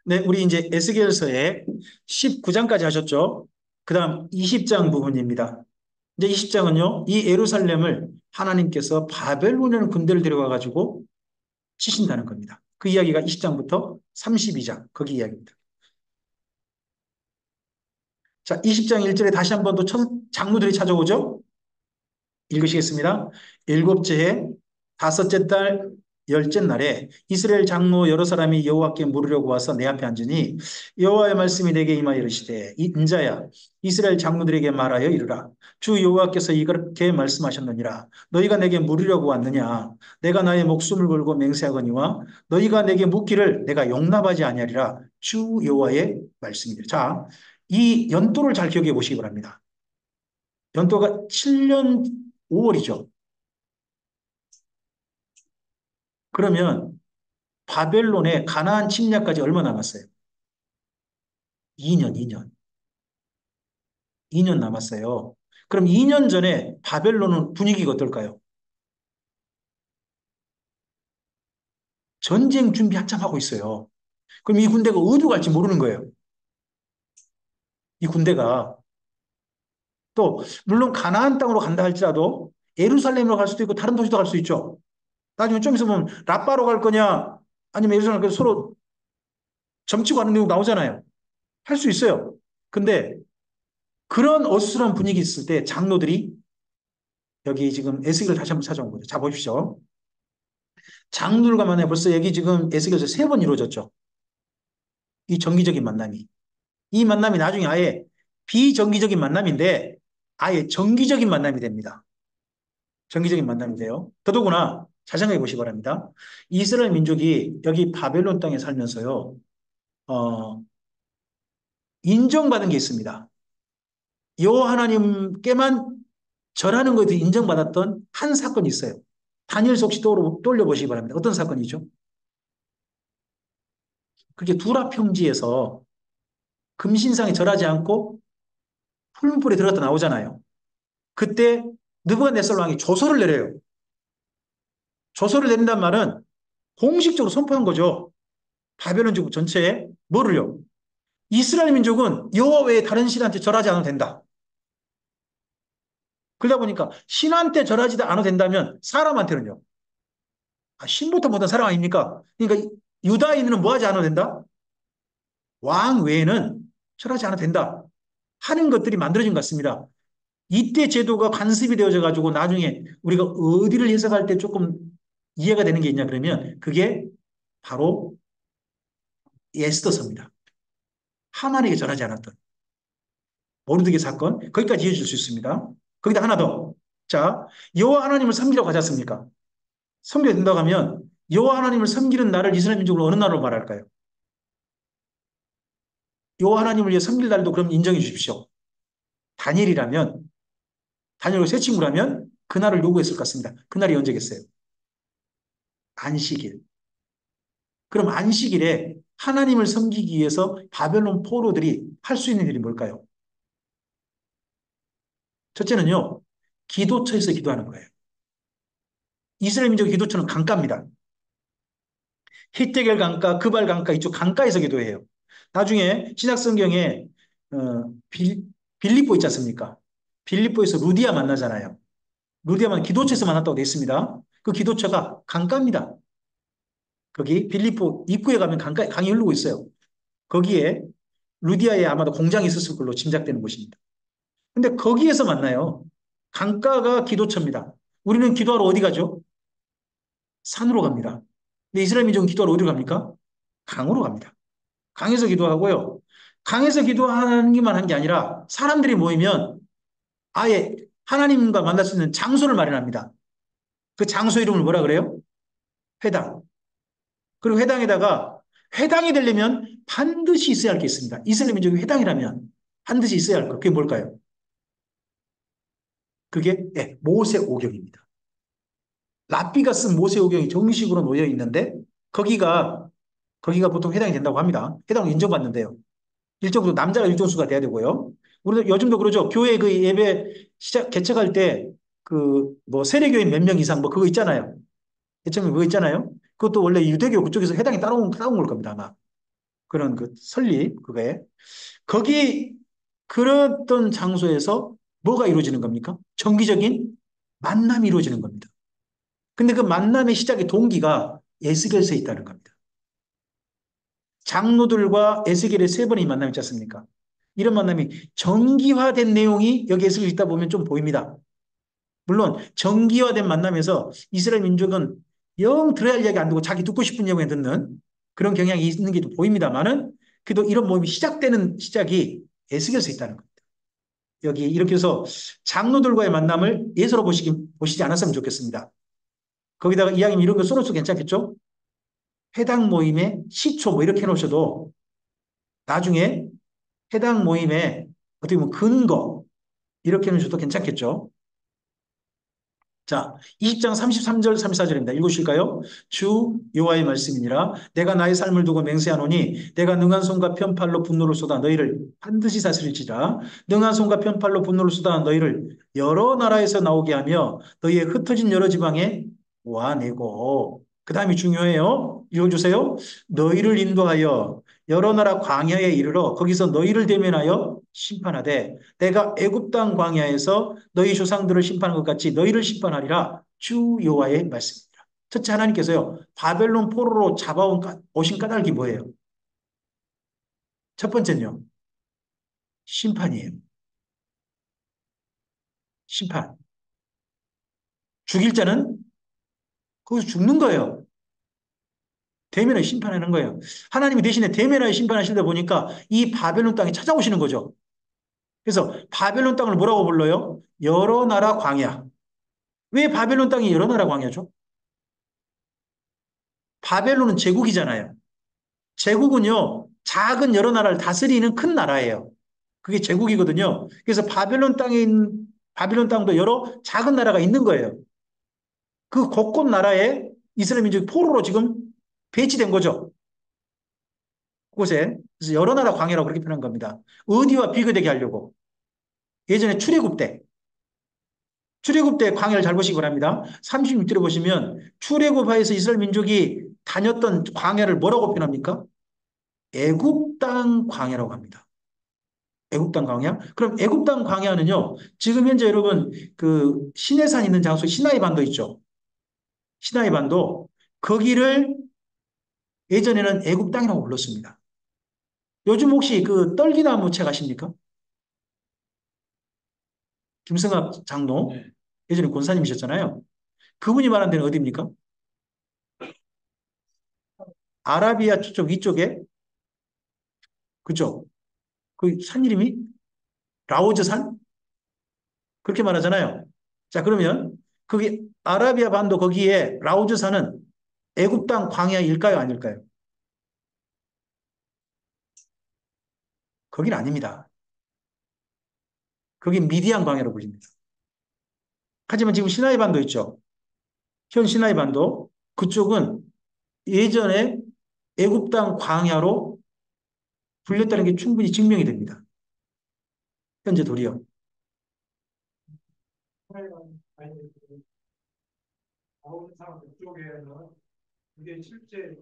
네, 우리 이제 에스겔서의 19장까지 하셨죠? 그 다음 20장 부분입니다. 이제 20장은요, 이 예루살렘을 하나님께서 바벨론이라는 군대를 데려와가지고 치신다는 겁니다. 그 이야기가 20장부터 32장, 거기 이야기입니다. 자, 20장 1절에 다시 한 번 더 장로들이 찾아오죠? 읽으시겠습니다. 일곱째 해, 다섯째 달, 열째 날에 이스라엘 장로 여러 사람이 여호와께 물으려고 와서 내 앞에 앉으니 여호와의 말씀이 내게 임하여 이르시되 이 인자야 이스라엘 장로들에게 말하여 이르라 주 여호와께서 이렇게 말씀하셨느니라 너희가 내게 물으려고 왔느냐 내가 나의 목숨을 걸고 맹세하거니와 너희가 내게 묻기를 내가 용납하지 아니하리라 주 여호와의 말씀이니라. 자, 이 연도를 잘 기억해 보시기 바랍니다. 연도가 7년 5월이죠. 그러면 바벨론의 가나안 침략까지 얼마 남았어요? 2년, 2년. 2년 남았어요. 그럼 2년 전에 바벨론은 분위기가 어떨까요? 전쟁 준비 한참 하고 있어요. 그럼 이 군대가 어디로 갈지 모르는 거예요. 이 군대가 또 물론 가나안 땅으로 간다 할지라도 예루살렘으로 갈 수도 있고 다른 도시도 갈 수 있죠. 나중에 좀 있으면 라빠로 갈 거냐 아니면 예루살렘 가서 서로 점치고 하는 내용 나오잖아요. 할 수 있어요. 근데 그런 어수선한 분위기 있을 때 장로들이 여기 지금 에스겔을 다시 한번 찾아온 거죠. 자, 보십시오. 장로들과 만에 벌써 여기 지금 에스겔에서 3번 이루어졌죠. 이 정기적인 만남이. 이 만남이 나중에 아예 비정기적인 만남인데 아예 정기적인 만남이 됩니다. 정기적인 만남이 돼요. 더더구나 잘 생각해 보시기 바랍니다. 이스라엘 민족이 여기 바벨론 땅에 살면서요, 어, 인정받은 게 있습니다. 여호와 하나님께만 절하는 것에 인정받았던 한 사건이 있어요. 다니엘서 혹시 떠올려 보시기 바랍니다. 어떤 사건이죠? 그게 두라 평지에서 금신상에 절하지 않고 풀무불에 들어갔다 나오잖아요. 그때 느부갓네살 왕이 조서를 내려요. 조서를 내린단 말은 공식적으로 선포한 거죠. 바벨론 제국 전체에 뭐를요? 이스라엘 민족은 여호와 외에 다른 신한테 절하지 않아도 된다. 그러다 보니까 신한테 절하지 않아도 된다면 사람한테는요. 아, 신부터 못한 사람 아닙니까? 그러니까 유다인은 뭐 하지 않아도 된다? 왕 외에는 절하지 않아도 된다. 하는 것들이 만들어진 것 같습니다. 이때 제도가 간섭이 되어져 가지고 나중에 우리가 어디를 해석할 때 조금 이해가 되는 게 있냐 그러면 그게 바로 에스더서입니다. 하만에게 전하지 않았던 모르드게 사건 거기까지 이어질 수 있습니다. 거기다 하나 더. 자, 여호와 하나님을 섬기라고 하지 않습니까? 섬겨야 된다고 하면 여호와 하나님을 섬기는 나를 이스라엘 민족으로 어느 나라로 말할까요? 여호와 하나님을 위해 섬길 날도 그럼 인정해 주십시오. 다니엘이라면 다니엘과 세 친구라면 그날을 요구했을 것 같습니다. 그날이 언제겠어요? 안식일. 그럼 안식일에 하나님을 섬기기 위해서 바벨론 포로들이 할 수 있는 일이 뭘까요? 첫째는요, 기도처에서 기도하는 거예요. 이스라엘 민족 기도처는 강가입니다. 히데겔 강가, 그발 강가 이쪽 강가에서 기도해요. 나중에 신약 성경에 빌립보 있지 않습니까? 빌립보에서 루디아 만나잖아요. 루디아만 기도처에서 만났다고 되어 있습니다. 그 기도처가 강가입니다. 거기 빌립보 입구에 가면 강이 흐르고 있어요. 거기에 루디아에 아마도 공장이 있었을 걸로 짐작되는 곳입니다. 근데 거기에서 만나요. 강가가 기도처입니다. 우리는 기도하러 어디 가죠? 산으로 갑니다. 근데 이스라엘 민족은 기도하러 어디로 갑니까? 강으로 갑니다. 강에서 기도하고요. 강에서 기도하기만 한 게 아니라 사람들이 모이면 아예 하나님과 만날 수 있는 장소를 마련합니다. 그 장소 이름을 뭐라 그래요? 회당. 그리고 회당에다가 회당이 되려면 반드시 있어야 할 게 있습니다. 이스라엘 민족이 회당이라면 반드시 있어야 할 것. 그게 뭘까요? 그게 모세 오경입니다. 랍비가 쓴 모세 오경이 정식으로 놓여 있는데 거기가 보통 해당이 된다고 합니다. 해당을 인정받는데요. 일정수 남자가 일정수가 돼야 되고요. 우리도 요즘도 그러죠. 교회 그 예배 개척할 때 그 뭐 세례교인 몇 명 이상 뭐 그거 있잖아요. 개척 그거 있잖아요. 그것도 원래 유대교 그쪽에서 해당이 따라온 걸 겁니다 아마. 그런 그 설립, 그거에. 거기, 그런 어떤 장소에서 뭐가 이루어지는 겁니까? 정기적인 만남이 이루어지는 겁니다. 근데 그 만남의 시작의 동기가 에스겔서에 있다는 겁니다. 장로들과 에스겔의 세 번의 만남이 있지 않습니까? 이런 만남이 정기화된 내용이 여기 에스겔에 있다 보면 좀 보입니다. 물론 정기화된 만남에서 이스라엘 민족은 영 들어야 할 이야기 안 듣고 자기 듣고 싶은 이야기만 듣는 그런 경향이 있는 게 보입니다만은 그래도 이런 모임이 시작되는 시작이 에스겔에서 있다는 겁니다. 여기 이렇게 해서 장로들과의 만남을 예서로 보시지 않았으면 좋겠습니다. 거기다가 이야기 이런 거 써놓어도 괜찮겠죠? 해당 모임의 시초 뭐 이렇게 해놓으셔도 나중에 해당 모임의 어떻게 보면 근거 이렇게 해놓으셔도 괜찮겠죠? 자, 20장 33절, 34절입니다. 읽으실까요? 주 여호와의 말씀이니라. 내가 나의 삶을 두고 맹세하노니 내가 능한 손과 편팔로 분노를 쏟아 너희를 반드시 다스릴지라. 능한 손과 편팔로 분노를 쏟아 너희를 여러 나라에서 나오게 하며 너희의 흩어진 여러 지방에 모아내고. 그 다음이 중요해요. 읽어주세요. 너희를 인도하여 여러 나라 광야에 이르러 거기서 너희를 대면하여 심판하되 내가 애굽 땅 광야에서 너희 조상들을 심판한 것 같이 너희를 심판하리라 주 여호와의 말씀입니다. 첫째 하나님께서요 바벨론 포로로 잡아온 오신 까닭이 뭐예요? 첫 번째는요 심판이에요. 심판. 죽일 자는 거기서 죽는 거예요. 대면하여 심판하는 거예요. 하나님이 대신에 대면하여 심판하시다 보니까 이 바벨론 땅에 찾아오시는 거죠. 그래서 바벨론 땅을 뭐라고 불러요? 여러 나라 광야. 왜 바벨론 땅이 여러 나라 광야죠? 바벨론은 제국이잖아요. 제국은요, 작은 여러 나라를 다스리는 큰 나라예요. 그게 제국이거든요. 그래서 바빌론 땅도 여러 작은 나라가 있는 거예요. 그 곳곳 나라에 이스라엘 민족이 포로로 지금 배치된 거죠. 그곳에. 그래서 여러 나라 광야라고 그렇게 표현한 겁니다. 어디와 비교되게 하려고. 예전에 출애굽 때 광야를 잘 보시기 바랍니다. 36절에 보시면 출애굽하여서 이스라엘 민족이 다녔던 광야를 뭐라고 표현합니까? 애굽 땅 광야라고 합니다. 애국 땅 광야? 그럼 애국 땅 광야는요, 지금 현재 여러분, 그, 시내산 있는 장소, 시나이 반도 있죠? 시나이 반도, 거기를 예전에는 애국 땅이라고 불렀습니다. 요즘 혹시 그 떨기나무 책 아십니까? 김성학 장로, 네. 예전에 권사님이셨잖아요. 그분이 말한 데는 어디입니까? 아라비아 쪽 위쪽에, 그죠? 그 산 이름이 라오즈 산? 그렇게 말하잖아요. 자, 그러면 거기 아라비아 반도 거기에 라오즈 산은 애굽 땅 광야일까요? 아닐까요? 거긴 아닙니다. 거긴 미디안 광야로 불립니다. 하지만 지금 시나이 반도 있죠. 현 시나이 반도 그쪽은 예전에 애굽 땅 광야로 불렸다는 게 충분히 증명이 됩니다. 현재 도리어. 아우르산 그쪽에는 이게 실제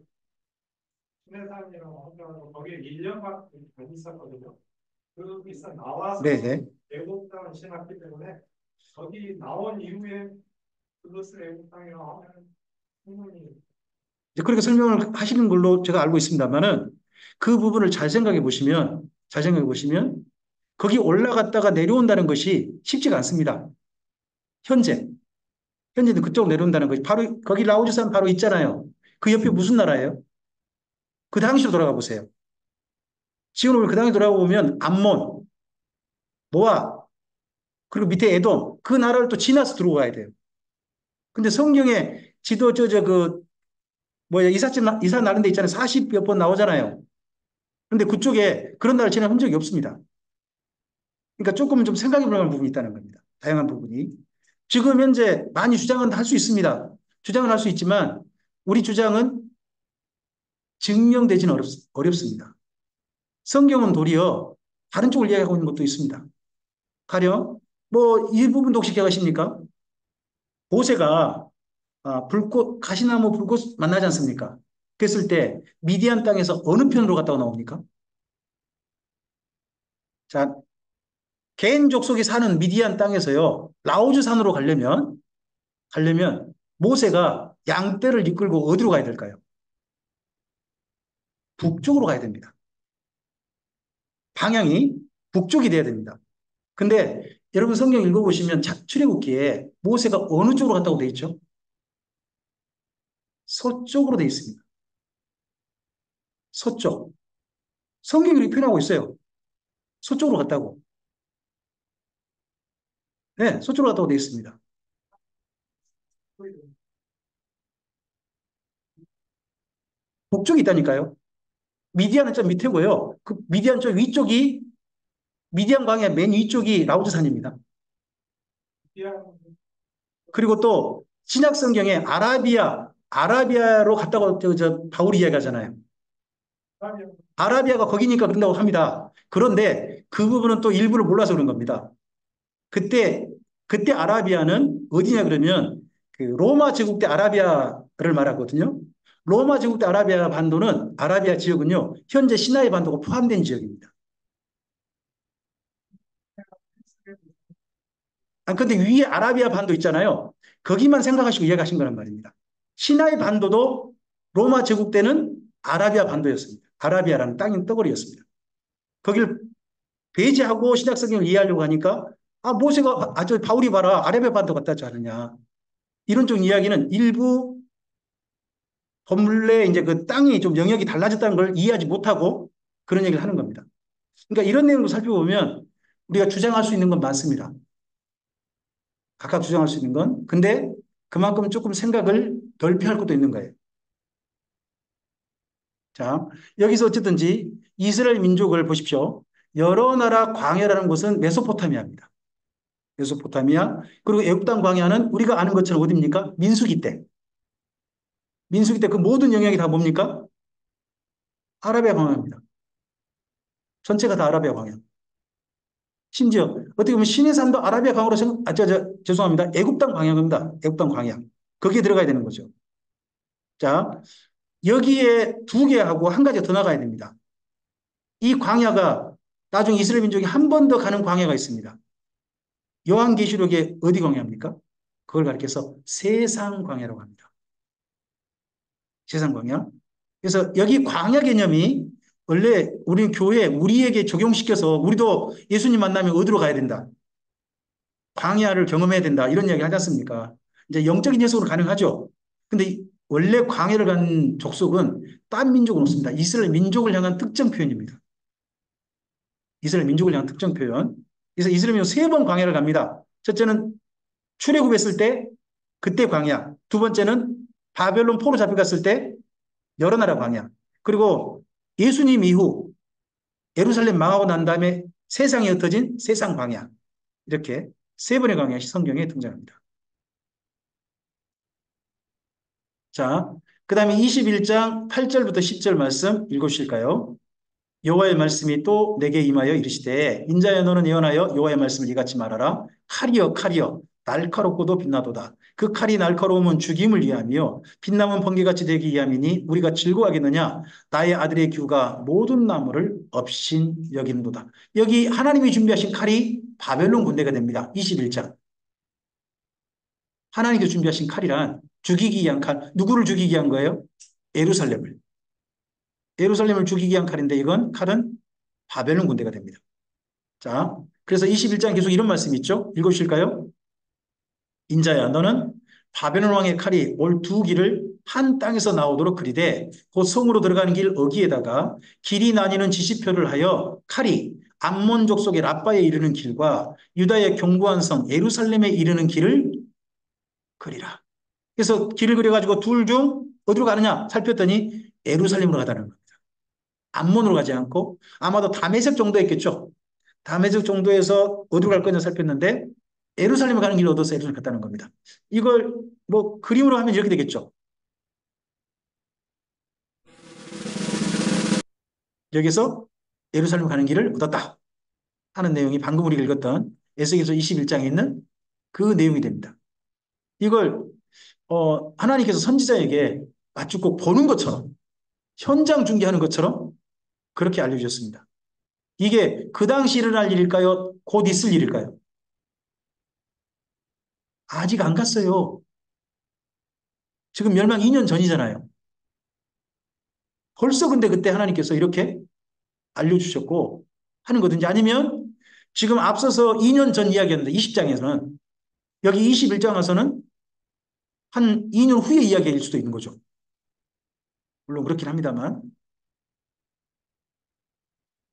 신해산이라고 하더라도 거기에 1년간 있었거든요. 거기서 나와서 네네. 애국 땅을 신었기 때문에 거기 나온 이후에 그것을 애국 땅이라고 하면 충분히 그렇게 설명을 하시는 걸로 제가 알고 있습니다만은 그 부분을 잘 생각해 보시면 거기 올라갔다가 내려온다는 것이 쉽지가 않습니다. 현재. 현재는 그쪽으로 내려온다는 것이 바로 거기 라오즈산 바로 있잖아요. 그 옆에 무슨 나라예요? 그 당시로 돌아가 보세요. 지금 그 당시 돌아가 보면 암몬, 모압, 그리고 밑에 에돔 그 나라를 또 지나서 들어가야 돼요. 근데 성경에 지도 뭐야 이사 나는 데 있잖아요. 40몇 번 나오잖아요. 근데 그쪽에 그런 나라를 지난 흔적이 없습니다. 그러니까 조금은 좀 생각해 볼 만한 부분이 있다는 겁니다. 다양한 부분이. 지금 현재 많이 주장은 할 수 있습니다. 주장은 할 수 있지만 우리 주장은 증명되지는 어렵습니다. 성경은 도리어 다른 쪽을 이야기하고 있는 것도 있습니다. 가령 뭐 이 부분도 혹시 기억하십니까? 모세가 불꽃 가시나무 불꽃 만나지 않습니까? 그랬을 때 미디안 땅에서 어느 편으로 갔다고 나옵니까? 자, 개인 족속이 사는 미디안 땅에서요. 라오즈 산으로 가려면 모세가 양떼를 이끌고 어디로 가야 될까요? 북쪽으로 가야 됩니다. 방향이 북쪽이 돼야 됩니다. 근데 여러분 성경 읽어보시면 출애굽기에 모세가 어느 쪽으로 갔다고 돼 있죠? 서쪽으로 돼 있습니다. 서쪽. 성경이 이렇게 표현하고 있어요. 서쪽으로 갔다고. 네, 서쪽으로 갔다고 돼 있습니다. 북쪽이 있다니까요. 미디안은 좀 밑에고요. 그 미디안 쪽 위쪽이 미디안 광야 맨 위쪽이 라우드 산입니다. 그리고 또 신약 성경에 아라비아로 갔다고 바울이 이야기하잖아요. 아라비아가 거기니까 그런다고 합니다. 그런데 그 부분은 또 일부를 몰라서 그런 겁니다. 그때 아라비아는 어디냐 그러면 그 로마 제국 때 아라비아를 말하거든요. 로마 제국 때 아라비아 지역은요. 현재 시나이 반도가 포함된 지역입니다. 아, 근데 위에 아라비아 반도 있잖아요. 거기만 생각하시고 이해가신 거란 말입니다. 시나이 반도도 로마 제국 때는 아라비아 반도였습니다. 아라비아라는 땅인 떠거리였습니다. 거기를 배제하고 신약 성경을 이해하려고 하니까 저 바울이 봐라 아라비아 반도 갔다 왔지 않느냐. 이런 쪽 이야기는 일부 본래 이제 그 땅이 좀 영역이 달라졌다는 걸 이해하지 못하고 그런 얘기를 하는 겁니다. 그러니까 이런 내용을 살펴보면 우리가 주장할 수 있는 건 많습니다. 각각 주장할 수 있는 건. 근데 그만큼 조금 생각을 넓혀 할 것도 있는 거예요. 자, 여기서 어쨌든지 이스라엘 민족을 보십시오. 여러 나라 광야라는 곳은 메소포타미아입니다. 메소포타미아. 그리고 애굽 땅 광야는 우리가 아는 것처럼 어디입니까? 민수기 때. 민수기 때 그 모든 영역이 다 뭡니까? 아라비아 광야입니다. 전체가 다 아라비아 광야. 심지어 어떻게 보면 신의 산도 아라비아 광야로 죄송합니다. 애굽 땅 광야입니다. 애굽 땅 광야. 거기에 들어가야 되는 거죠. 자, 여기에 두 개하고 한 가지 더 나가야 됩니다. 이 광야가 나중에 이스라엘 민족이 한 번 더 가는 광야가 있습니다. 요한계시록의 어디 광야입니까? 그걸 가리켜서 세상 광야라고 합니다. 세상 광야. 그래서 여기 광야 개념이 원래 우리 교회 우리에게 적용시켜서 우리도 예수님 만나면 어디로 가야 된다? 광야를 경험해야 된다. 이런 이야기 하지 않습니까? 이제 영적인 해석으로 가능하죠. 근데 원래 광야를 간 족속은 딴 민족은 없습니다. 이스라엘 민족을 향한 특정 표현입니다. 이스라엘 민족을 향한 특정 표현. 그래서 이스라엘 민족 세 번 광야를 갑니다. 첫째는 출애굽했을 때 그때 광야. 두 번째는 바벨론 포로 잡혀갔을 때 여러 나라 광야. 그리고 예수님 이후 예루살렘 망하고 난 다음에 세상에 흩어진 세상 광야. 이렇게 세 번의 광야시 성경에 등장합니다. 자, 그 다음에 21장 8절부터 10절 말씀 읽으실까요? 여호와의 말씀이 또 내게 임하여 이르시되 인자여 너는 예언하여 여호와의 말씀을 이같이 말하라. 칼이여 날카롭고도 빛나도다. 그 칼이 날카로우면 죽임을 위함이요 빛나면 번개같이 되기 위함이니 우리가 즐거워하겠느냐. 나의 아들의 규가 모든 나무를 업신 여김도다. 여기 하나님이 준비하신 칼이 바벨론 군대가 됩니다. 21장. 하나님께서 준비하신 칼이란 죽이기 위한 칼. 누구를 죽이기 위한 거예요? 예루살렘을. 예루살렘을 죽이기 위한 칼인데 이건 칼은 바벨론 군대가 됩니다. 자, 그래서 21장 계속 이런 말씀이 있죠. 읽어주실까요? 인자야 너는 바벨론 왕의 칼이 올 두 길을 한 땅에서 나오도록 그리되 곧 성으로 들어가는 길 어기에다가 길이 나뉘는 지시표를 하여 칼이 암몬 족속의 라빠에 이르는 길과 유다의 견고한 성 예루살렘에 이르는 길을 그리라. 그래서 길을 그려가지고 둘 중 어디로 가느냐 살폈더니 예루살렘으로 가다는 겁니다. 암몬으로 가지 않고 아마도 다메섹 정도였겠죠. 다메섹 정도에서 어디로 갈 거냐 살폈는데 예루살렘에 가는 길을 얻어서 예루살렘 갔다는 겁니다. 이걸 뭐 그림으로 하면 이렇게 되겠죠. 여기서 예루살렘 가는 길을 얻었다 하는 내용이 방금 우리가 읽었던 에스겔서 21장에 있는 그 내용이 됩니다. 이걸 하나님께서 선지자에게 마치 꼭 보는 것처럼 현장 중계하는 것처럼 그렇게 알려주셨습니다. 이게 그 당시 일어날 일일까요? 곧 있을 일일까요? 아직 안 갔어요. 지금 멸망 2년 전이잖아요. 벌써 근데 그때 하나님께서 이렇게 알려주셨고 하는 거든지 아니면 지금 앞서서 2년 전 이야기였는데 20장에서는 여기 21장 와서는 한 2년 후의 이야기일 수도 있는 거죠. 물론 그렇긴 합니다만.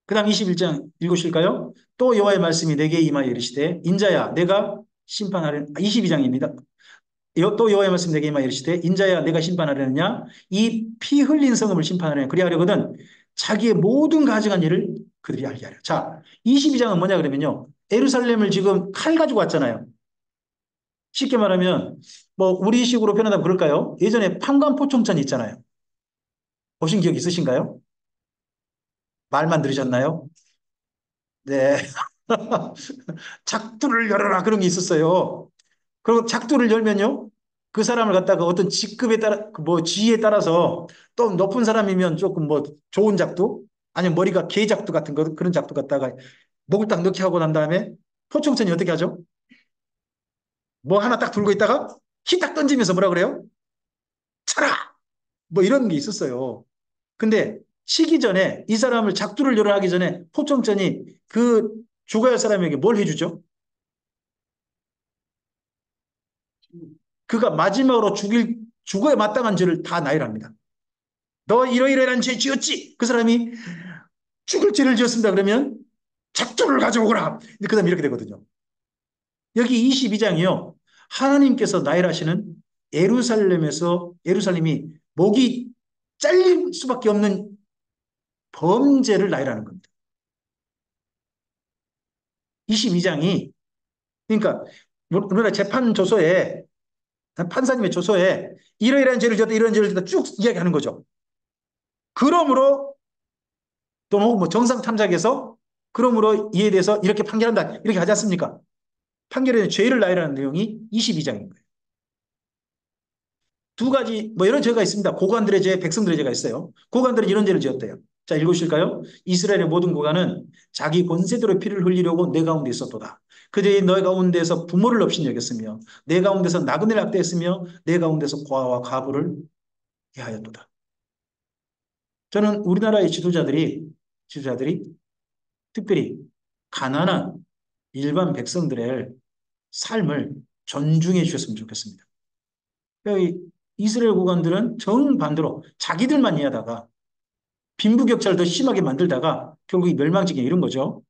그 다음 21장 읽으실까요? 또 여호와의 말씀이 내게 임하여 이르시되 인자야 내가 심판하려 22장입니다. 또 여호와의 말씀 내게 임하여 이르시되 인자야 내가 심판하려느냐 이 피 흘린 성읍을 심판하려냐 그리하려거든 자기의 모든 가증한 일을 그들이 알게 하려. 자 22장은 뭐냐 그러면요 예루살렘을 지금 칼 가지고 왔잖아요. 쉽게 말하면 뭐 우리식으로 표현하면 그럴까요? 예전에 판관포청천 있잖아요. 보신 기억 있으신가요? 말만 들으셨나요? 네. 작두를 열어라 그런 게 있었어요. 그리고 작두를 열면요. 그 사람을 갖다가 어떤 직급에 따라 뭐 지위에 따라서 또 높은 사람이면 조금 뭐 좋은 작두 아니면 머리가 개 작두 같은 거 그런 작두 갖다가 목을 딱 넣게 하고 난 다음에 포청천이 어떻게 하죠? 뭐 하나 딱 들고 있다가 키 딱 던지면서 뭐라 그래요? 차라! 뭐 이런 게 있었어요. 근데 시기 전에 이 사람을 작두를 열어 하기 전에 포청천이 그 죽어야 할 사람에게 뭘 해주죠? 그가 마지막으로 죽어야 마땅한 죄를 다 나열합니다. 너 이러이러한 죄 지었지? 그 사람이 죽을 죄를 지었습니다. 그러면 작두를 가져오거라. 그 다음에 이렇게 되거든요. 여기 22장이요. 하나님께서 나열하시는 예루살렘이 목이 잘릴 수밖에 없는 범죄를 나열하는 겁니다. 22장이 그러니까 우리나라 재판 조서에 판사님의 조서에 이러이러한 죄를 지었다 이런 죄를 지었다 쭉 이야기하는 거죠. 그러므로 또 뭐 정상 탐작에서 그러므로 이에 대해서 이렇게 판결한다 이렇게 하지 않습니까? 판결에 죄를 나열하는 내용이 22장인 거예요. 두 가지 뭐 이런 죄가 있습니다. 고관들의 죄, 백성들의 죄가 있어요. 고관들은 이런 죄를 지었대요. 자 읽으실까요? 이스라엘의 모든 고관은 자기 권세대로 피를 흘리려고 내 가운데 있었도다. 그들이 너희 가운데서 부모를 없인 여겼으며 내 가운데서 나그네를 학대했으며 내 가운데서 고아와 과부를 해하였도다. 저는 우리나라의 지도자들이 특별히 가난한 일반 백성들의 삶을 존중해 주셨으면 좋겠습니다. 이스라엘 국왕들은 정반대로 자기들만 이해하다가 빈부격차를 더 심하게 만들다가 결국 멸망직에 이른 거죠.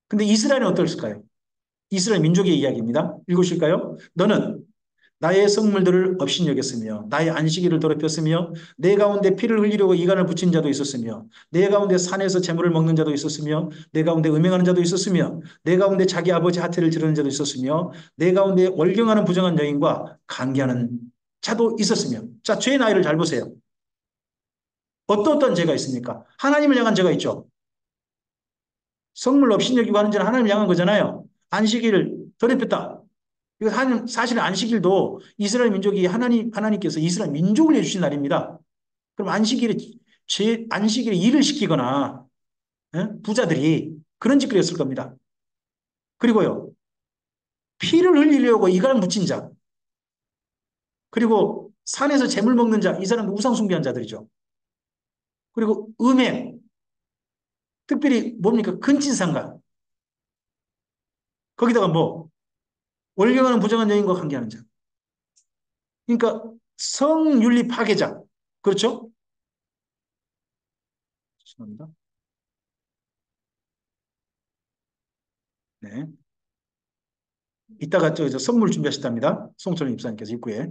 근데 이스라엘은 어떨까요? 이스라엘 민족의 이야기입니다. 읽으실까요? 너는 나의 성물들을 업신여겼으며 나의 안식일을 더럽혔으며 내 가운데 피를 흘리려고 이간을 붙인 자도 있었으며 내 가운데 산에서 재물을 먹는 자도 있었으며 내 가운데 음행하는 자도 있었으며 내 가운데 자기 아버지 하태를 지르는 자도 있었으며 내 가운데 월경하는 부정한 여인과 관계하는 자도 있었으며 자 죄의 나이를 잘 보세요. 어떤 죄가 있습니까? 하나님을 향한 죄가 있죠. 성물 업신여기고 하는 죄는 하나님을 향한 거잖아요. 안식일을 더럽혔다. 이거 사실 안식일도 이스라엘 민족이 하나님께서 이스라엘 민족을 해주신 날입니다. 그럼 안식일에 일을 시키거나, 부자들이 그런 짓을 했을 겁니다. 그리고요, 피를 흘리려고 이간을 묻힌 자, 그리고 산에서 재물 먹는 자, 이 사람은 우상 숭배한 자들이죠. 그리고 음행, 특별히 뭡니까? 근친상간. 거기다가 뭐, 월경하는 부정한 여인과 관계하는 자. 그러니까 성윤리 파괴자. 그렇죠? 죄송합니다. 네. 이따가 저 선물 준비하셨답니다. 송철림 입사님께서 입구에.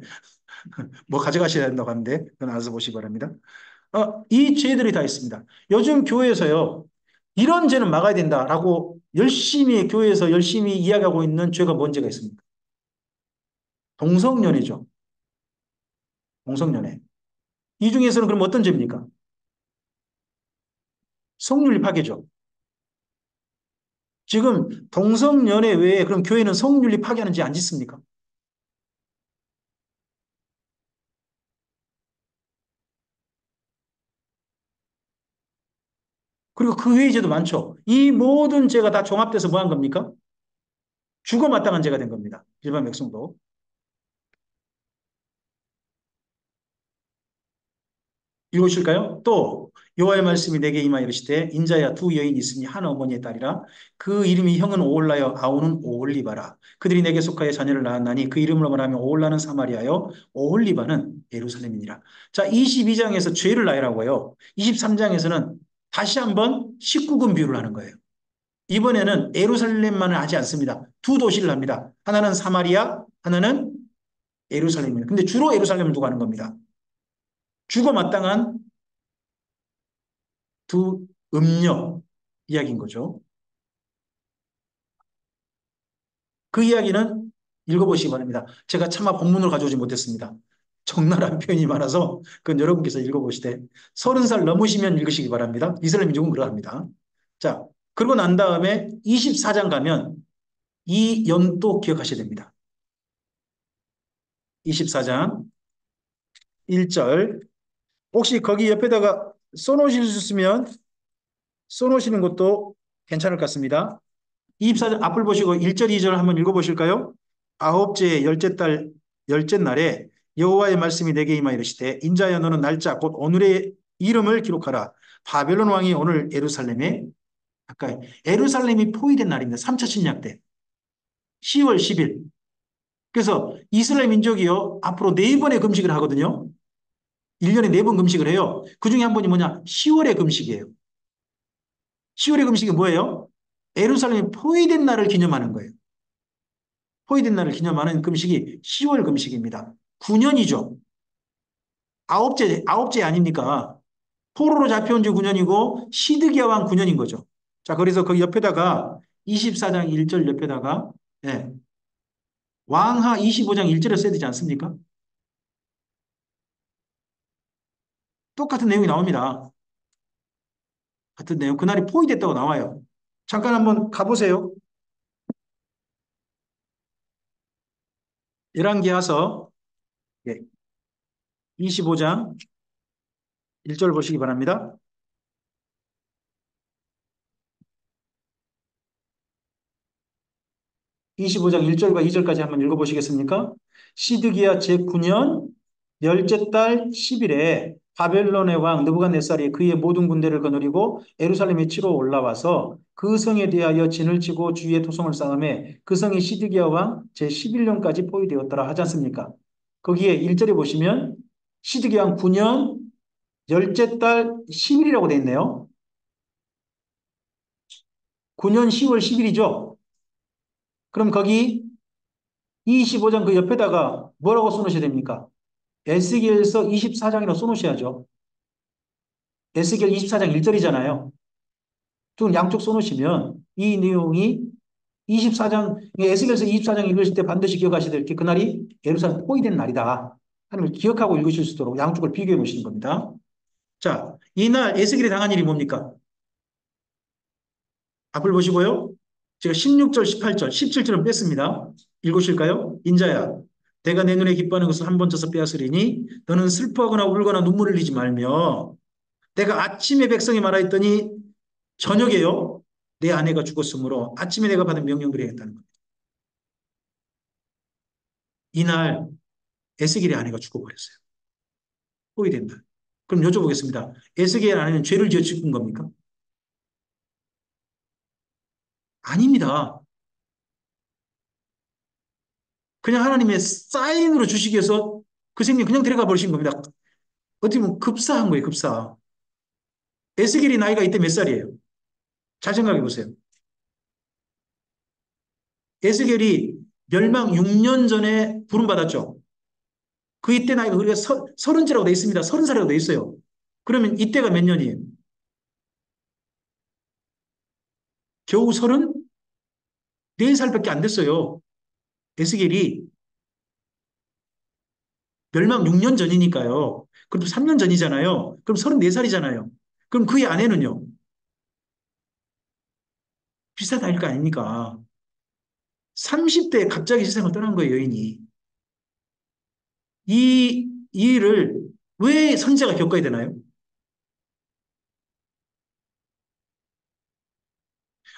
뭐 가져가셔야 된다고 하는데, 그건 알아서 보시기 바랍니다. 이 죄들이 다 있습니다. 요즘 교회에서요, 이런 죄는 막아야 된다라고 교회에서 열심히 이야기하고 있는 죄가 뭔 죄가 있습니까? 동성연애죠. 동성연애. 이 중에서는 그럼 어떤 죄입니까? 성윤리 파괴죠. 지금 동성연애 외에 그럼 교회는 성윤리 파괴하는 죄 안 짓습니까? 그리고 그 외의 죄도 많죠. 이 모든 죄가 다 종합돼서 뭐 한 겁니까? 죽어 마땅한 죄가 된 겁니다. 일반 백성도. 읽으실까요? 또 여호와의 말씀이 내게 임하여 이르시되 인자야 두 여인이 있으니 한 어머니의 딸이라 그 이름이 형은 오홀라여 아우는 오홀리바라 그들이 내게 속하여 자녀를 낳았나니 그 이름으로 말하면 오홀라는 사마리아요 오홀리바는 예루살렘이니라. 자, 22장에서 죄를 나열하고요. 23장에서는 다시 한번 19금 비유를 하는 거예요. 이번에는 예루살렘만을 하지 않습니다. 두 도시를 합니다. 하나는 사마리아, 하나는 예루살렘입니다. 근데 주로 예루살렘을 두고 하는 겁니다. 죽어 마땅한 두 음녀 이야기인 거죠. 그 이야기는 읽어보시기 바랍니다. 제가 차마 본문을 가져오지 못했습니다. 적나라한 표현이 많아서 그건 여러분께서 읽어보시되 30살 넘으시면 읽으시기 바랍니다. 이스라엘 민족은 그러합니다. 자, 그러고 난 다음에 24장 가면 이 연도 기억하셔야 됩니다. 24장 1절 혹시 거기 옆에다가 써놓으실 수 있으면 써놓으시는 것도 괜찮을 것 같습니다. 24장 앞을 보시고 1절, 2절 한번 읽어보실까요? 아홉째 열째 달 열째 날에 여호와의 말씀이 내게 임하 이르시되 인자야 너는 날짜 곧 오늘의 이름을 기록하라. 바벨론 왕이 오늘 예루살렘에 가까이 예루살렘이 포위된 날입니다. 3차 침략 때 10월 10일. 그래서 이스라엘 민족이요 앞으로 네 번의 금식을 하거든요. 1년에 네 번 금식을 해요. 그 중에 한 번이 뭐냐? 10월의 금식이에요. 10월의 금식이 뭐예요? 예루살렘이 포위된 날을 기념하는 거예요. 포위된 날을 기념하는 금식이 10월 금식입니다. 9년이죠. 아홉째 아닙니까? 포로로 잡혀온 지 9년이고 시드기야 왕 9년인 거죠. 자, 그래서 그 옆에다가 24장 1절 옆에다가 예, 왕하 25장 1절에 써야 되지 않습니까? 똑같은 내용이 나옵니다. 같은 내용. 그날이 포위됐다고 나와요. 잠깐 한번 가보세요. 열왕기하서 25장 1절 보시기 바랍니다. 25장 1절과 2절까지 한번 읽어보시겠습니까? 시드기야 제9년 열째 달 10일에 바벨론의 왕 느부갓네살이 그의 모든 군대를 거느리고 예루살렘에 치러 올라와서 그 성에 대하여 진을 치고 주위에 토성을 쌓음에 그 성이 시드기야 왕 제11년까지 포위되었더라 하지 않습니까? 거기에 1절에 보시면 시드기야 왕 9년 열째 달 10일이라고 되어 있네요. 9년 10월 10일이죠. 그럼 거기 25장 그 옆에다가 뭐라고 써놓으셔야 됩니까? 에스겔서 24장이라고 써놓으셔야죠. 에스겔 24장 1절이잖아요. 두 양쪽 써놓으시면 이 내용이 24장, 에스겔서 24장 읽으실 때 반드시 기억하셔야 될 게 그날이 예루살렘 포위된 날이다 하는 걸 기억하고 읽으실 수 있도록 양쪽을 비교해 보시는 겁니다. 자, 이날 에스겔이 당한 일이 뭡니까? 앞을 보시고요. 제가 16절, 18절, 17절은 뺐습니다. 읽으실까요? 인자야, 내가 내 눈에 기뻐하는 것을 한 번 져서 빼앗으리니 너는 슬퍼하거나 울거나 눈물을 흘리지 말며 내가 아침에 백성이 말하였더니 저녁에요. 내 아내가 죽었으므로 아침에 내가 받은 명령대로 했다는 겁니다. 이날 에스겔의 아내가 죽어버렸어요. 포위된다. 그럼 여쭤보겠습니다. 에스겔의 아내는 죄를 지어 죽은 겁니까? 아닙니다. 그냥 하나님의 사인으로 주시기 위해서 그 생명 그냥 데려가 버리신 겁니다. 어떻게 보면 급사한 거예요, 급사. 에스겔이 나이가 이때 몇 살이에요? 잘 생각해 보세요. 에스겔이 멸망 6년 전에 부름받았죠. 그 이때 나이가 우리가 서른째라고 돼 있습니다. 30살이라고 돼 있어요. 그러면 이때가 몇 년이에요? 겨우 34살밖에 안 됐어요. 에스겔이 멸망 6년 전이니까요. 그럼 3년 전이잖아요. 그럼 34살이잖아요. 그럼 그의 아내는요? 비슷한 나이일 거 아닙니까? 30대에 갑자기 세상을 떠난 거예요, 여인이. 이 일을 왜 선지자가 겪어야 되나요?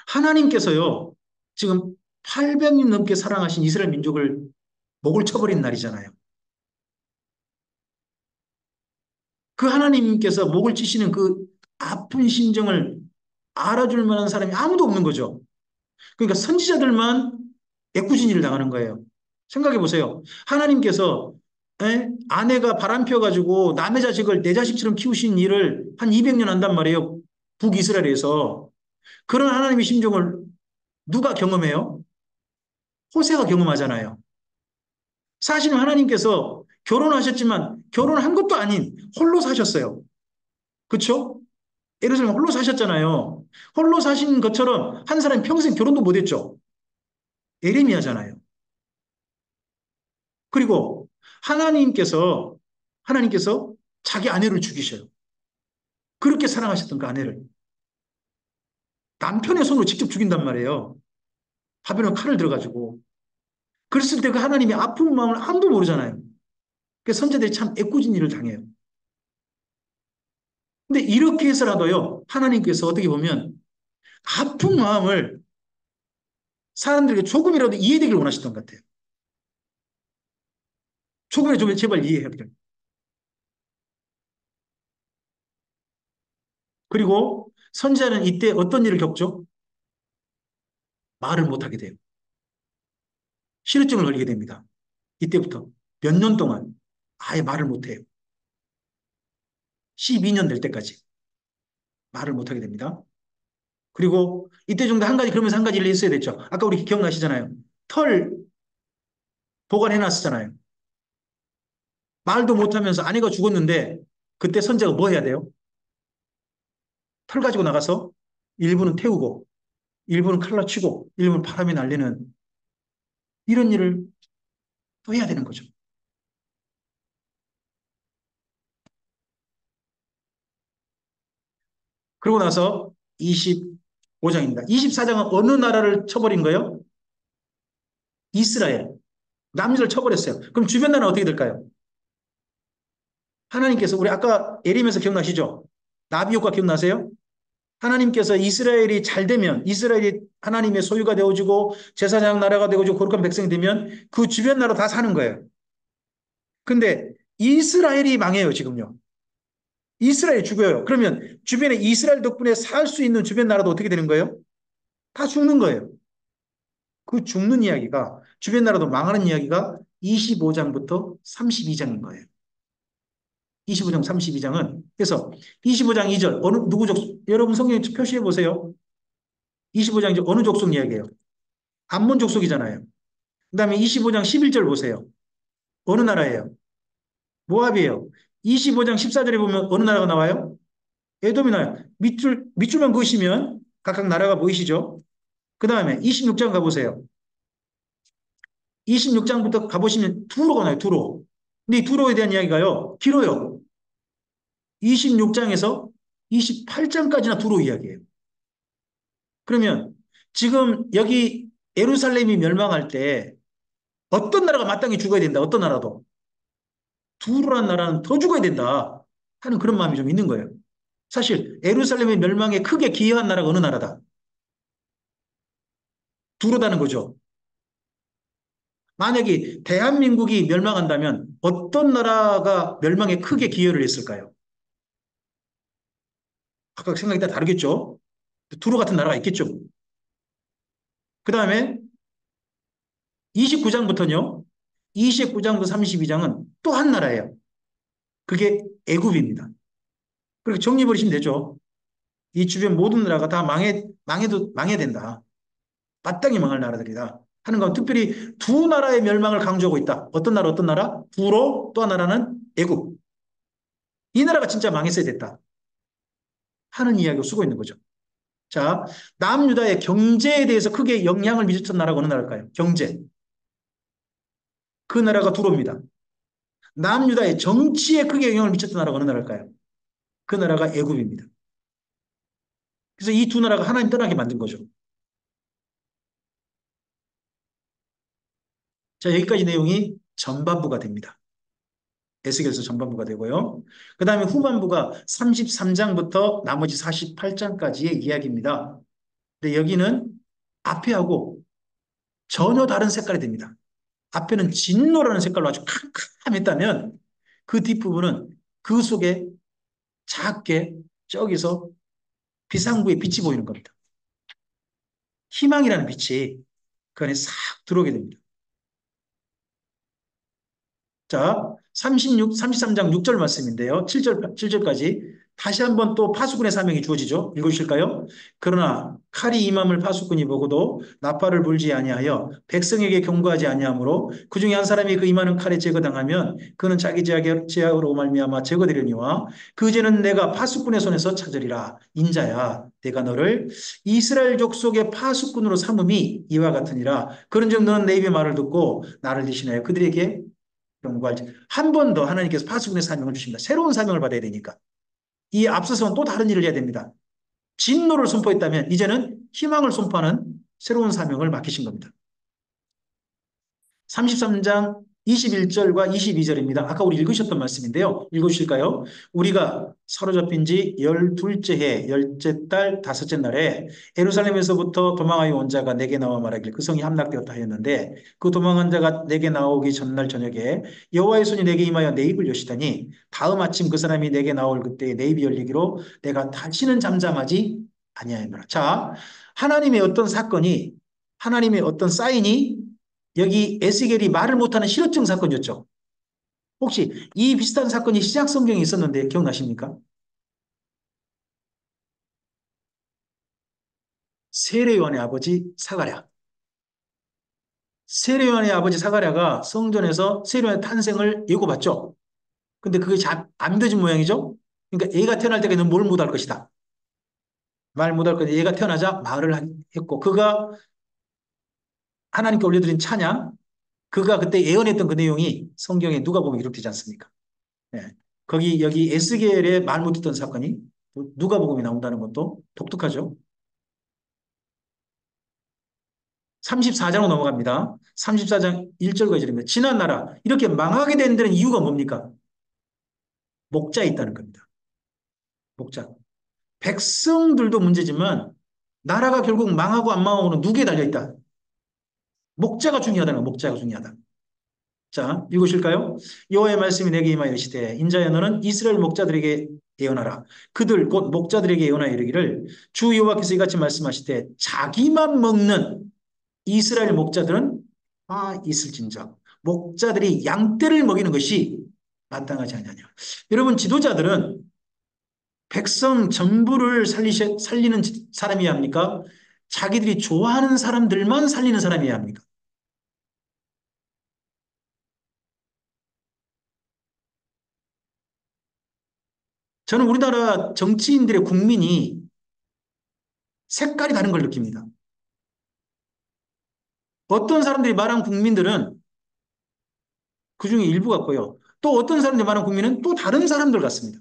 하나님께서요, 지금 800년 넘게 사랑하신 이스라엘 민족을 목을 쳐버린 날이잖아요. 그 하나님께서 목을 치시는 그 아픈 심정을 알아줄 만한 사람이 아무도 없는 거죠. 그러니까 선지자들만 애꿎은 일을 당하는 거예요. 생각해 보세요. 하나님께서 아내가 바람 피워가지고 남의 자식을 내 자식처럼 키우신 일을 한 200년 한단 말이에요. 북이스라엘에서. 그런 하나님의 심정을 누가 경험해요? 호세가 경험하잖아요. 사실은 하나님께서 결혼하셨지만 결혼한 것도 아닌 홀로 사셨어요. 그렇죠? 예루살렘 홀로 사셨잖아요. 홀로 사신 것처럼 한 사람이 평생 결혼도 못했죠. 에레미야잖아요. 그리고 하나님께서 하나님께서 자기 아내를 죽이셔요. 그렇게 사랑하셨던 그 아내를 남편의 손으로 직접 죽인단 말이에요. 바벨론 칼을 들어가지고. 그랬을 때 그 하나님의 아픈 마음을 아무도 모르잖아요. 그 선자들이 참 애꿎은 일을 당해요. 근데 이렇게 해서라도요, 하나님께서 어떻게 보면 아픈 마음을 사람들에게 조금이라도 이해되길 원하셨던 것 같아요. 조금이라도 좀 제발 이해해야 돼요. 그리고 선지자는 이때 어떤 일을 겪죠? 말을 못하게 돼요. 실증을 걸리게 됩니다. 이때부터 몇 년 동안 아예 말을 못해요. 12년 될 때까지 말을 못하게 됩니다. 그리고 이때 정도 한 가지 그러면서 한 가지 일을 했어야 됐죠. 아까 우리 기억나시잖아요. 털 보관해놨었잖아요. 말도 못하면서 아내가 죽었는데 그때 선자가 뭐 해야 돼요? 털 가지고 나가서 일부는 태우고 일부는 칼로 치고 일부는 바람이 날리는 이런 일을 또 해야 되는 거죠. 그러고 나서 25장입니다. 24장은 어느 나라를 쳐버린 거예요? 이스라엘. 남유다를 쳐버렸어요. 그럼 주변 나라는 어떻게 될까요? 하나님께서 우리 아까 예림에서 기억나시죠? 나비 효과 기억나세요? 하나님께서 이스라엘이 잘 되면 이스라엘이 하나님의 소유가 되어지고 제사장 나라가 되어지고 거룩한 백성이 되면 그 주변 나라 다 사는 거예요. 근데 이스라엘이 망해요, 지금요. 이스라엘이 죽어요. 그러면 주변에 이스라엘 덕분에 살 수 있는 주변 나라도 어떻게 되는 거예요? 다 죽는 거예요. 그 죽는 이야기가 주변 나라도 망하는 이야기가 25장부터 32장인 거예요. 25장, 32장은 그래서 25장 2절 어느 누구 족 여러분 성경에 표시해 보세요. 25장 이제 어느 족속 이야기예요? 암몬 족속이잖아요. 그다음에 25장 11절 보세요. 어느 나라예요? 모압이에요. 25장 14절에 보면 어느 나라가 나와요? 에돔이 나와요. 밑줄만 그으시면 각각 나라가 보이시죠? 그 다음에 26장 가보세요. 26장부터 가보시면 두로가 나요. 두로. 근데 이 두로에 대한 이야기가요. 길어요. 26장에서 28장까지나 두로 이야기예요. 그러면 지금 여기 예루살렘이 멸망할 때 어떤 나라가 마땅히 죽어야 된다. 어떤 나라도. 두로란 나라는 더 죽어야 된다. 하는 그런 마음이 좀 있는 거예요. 사실 예루살렘의 멸망에 크게 기여한 나라가 어느 나라다? 두로다는 거죠. 만약에 대한민국이 멸망한다면 어떤 나라가 멸망에 크게 기여를 했을까요? 각각 생각이 다 다르겠죠? 두로 같은 나라가 있겠죠. 그 다음에 29장부터는요. 29장부터 32장은 또 한 나라예요. 그게 애굽입니다. 그렇게 정리해버리시면 되죠. 이 주변 모든 나라가 다 망해야 된다. 마땅히 망할 나라들이다. 하는 건 특별히 두 나라의 멸망을 강조하고 있다. 어떤 나라, 어떤 나라? 두로, 또 하나는 애굽. 이 나라가 진짜 망했어야 됐다. 하는 이야기を쓰고 있는 거죠. 자, 남유다의 경제에 대해서 크게 영향을 미쳤던 나라가 어느 나라일까요? 경제. 그 나라가 두로입니다. 남유다의 정치에 크게 영향을 미쳤던 나라가 어느 나라일까요? 그 나라가 애굽입니다. 그래서 이 두 나라가 하나님 떠나게 만든 거죠. 자, 여기까지 내용이 전반부가 됩니다. 에스겔서 전반부가 되고요. 그 다음에 후반부가 33장부터 나머지 48장까지의 이야기입니다. 근데 여기는 앞에하고 전혀 다른 색깔이 됩니다. 앞에는 진노라는 색깔로 아주 캄캄했다면 그 뒷부분은 그 속에 작게 저기서 비상구의 빛이 보이는 겁니다. 희망이라는 빛이 그 안에 싹 들어오게 됩니다. 자, 33장 6절 말씀인데요. 7절까지 다시 한번 또 파수꾼의 사명이 주어지죠. 읽으실까요? 그러나 칼이 임함을 파수꾼이 보고도 나팔을 불지 아니하여 백성에게 경고하지 아니하므로 그 중에 한 사람이 그 임하는 칼에 제거당하면 그는 자기 제약으로 말미암아 제거되려니와 그 죄는 내가 파수꾼의 손에서 찾으리라. 인자야, 내가 너를 이스라엘 족속의 파수꾼으로 삼음이 이와 같으니라. 그런즉 너는 내 입의 말을 듣고 나를 대신하여 그들에게 경고할지. 한 번 더 하나님께서 파수꾼의 사명을 주십니다. 새로운 사명을 받아야 되니까. 이 앞서서는 또 다른 일을 해야 됩니다. 진노를 선포했다면 이제는 희망을 선포하는 새로운 사명을 맡기신 겁니다. 33장 21절과 22절입니다. 아까 우리 읽으셨던 말씀인데요. 읽으실까요? 우리가 사로잡힌 지 12째 해, 10째 달, 5째 날에 예루살렘에서부터 도망하여 온 자가 내게 나와 말하길 그 성이 함락되었다 하였는데 그 도망한 자가 내게 나오기 전날 저녁에 여호와의 손이 내게 임하여 내 입을 여시더니 다음 아침 그 사람이 내게 나올 그때에 내 입이 열리기로 내가 다시는 잠잠하지 아니하였노라. 자, 하나님의 어떤 사건이 하나님의 어떤 사인이 여기 에스겔이 말을 못하는 실어증 사건이었죠. 혹시 이 비슷한 사건이 시작 성경에 있었는데 기억나십니까? 세례요한의 아버지 사가랴. 세례요한의 아버지 사가랴가 성전에서 세례요한의 탄생을 예고받죠. 근데 그게 잘 안 되진 모양이죠. 그러니까 얘가 태어날 때까지는 뭘 못할 것이다. 말 못할 것이다. 얘가 태어나자 말을 했고 그가 하나님께 올려드린 찬양 그가 그때 예언했던 그 내용이 성경에 누가 보면 기록되지 않습니까? 예. 거기 여기 에스겔의 말 못했던 사건이 누가복음에 나온다는 것도 독특하죠. 34장으로 넘어갑니다. 34장 1절과 2절입니다. 지난 나라 이렇게 망하게 된 데는 이유가 뭡니까? 목자에 있다는 겁니다. 목자. 백성들도 문제지만 나라가 결국 망하고 안 망하고는 누구에 달려있다? 목자가 중요하다는 거야. 목자가 중요하다. 자, 읽으실까요? 여호와의 말씀이 내게 임하여 이르시되 인자야 너는 이스라엘 목자들에게 예언하라. 그들 곧 목자들에게 예언하여 이르기를 주 여호와께서 이같이 말씀하시되 자기만 먹는 이스라엘 목자들은 있을진저 목자들이 양떼를 먹이는 것이 마땅하지 않느냐. 여러분 지도자들은 백성 전부를 살리는 사람이어야 합니까? 자기들이 좋아하는 사람들만 살리는 사람이어야 합니까? 저는 우리나라 정치인들의 국민이 색깔이 다른 걸 느낍니다. 어떤 사람들이 말한 국민들은 그 중에 일부 같고요. 또 어떤 사람들이 말한 국민은 또 다른 사람들 같습니다.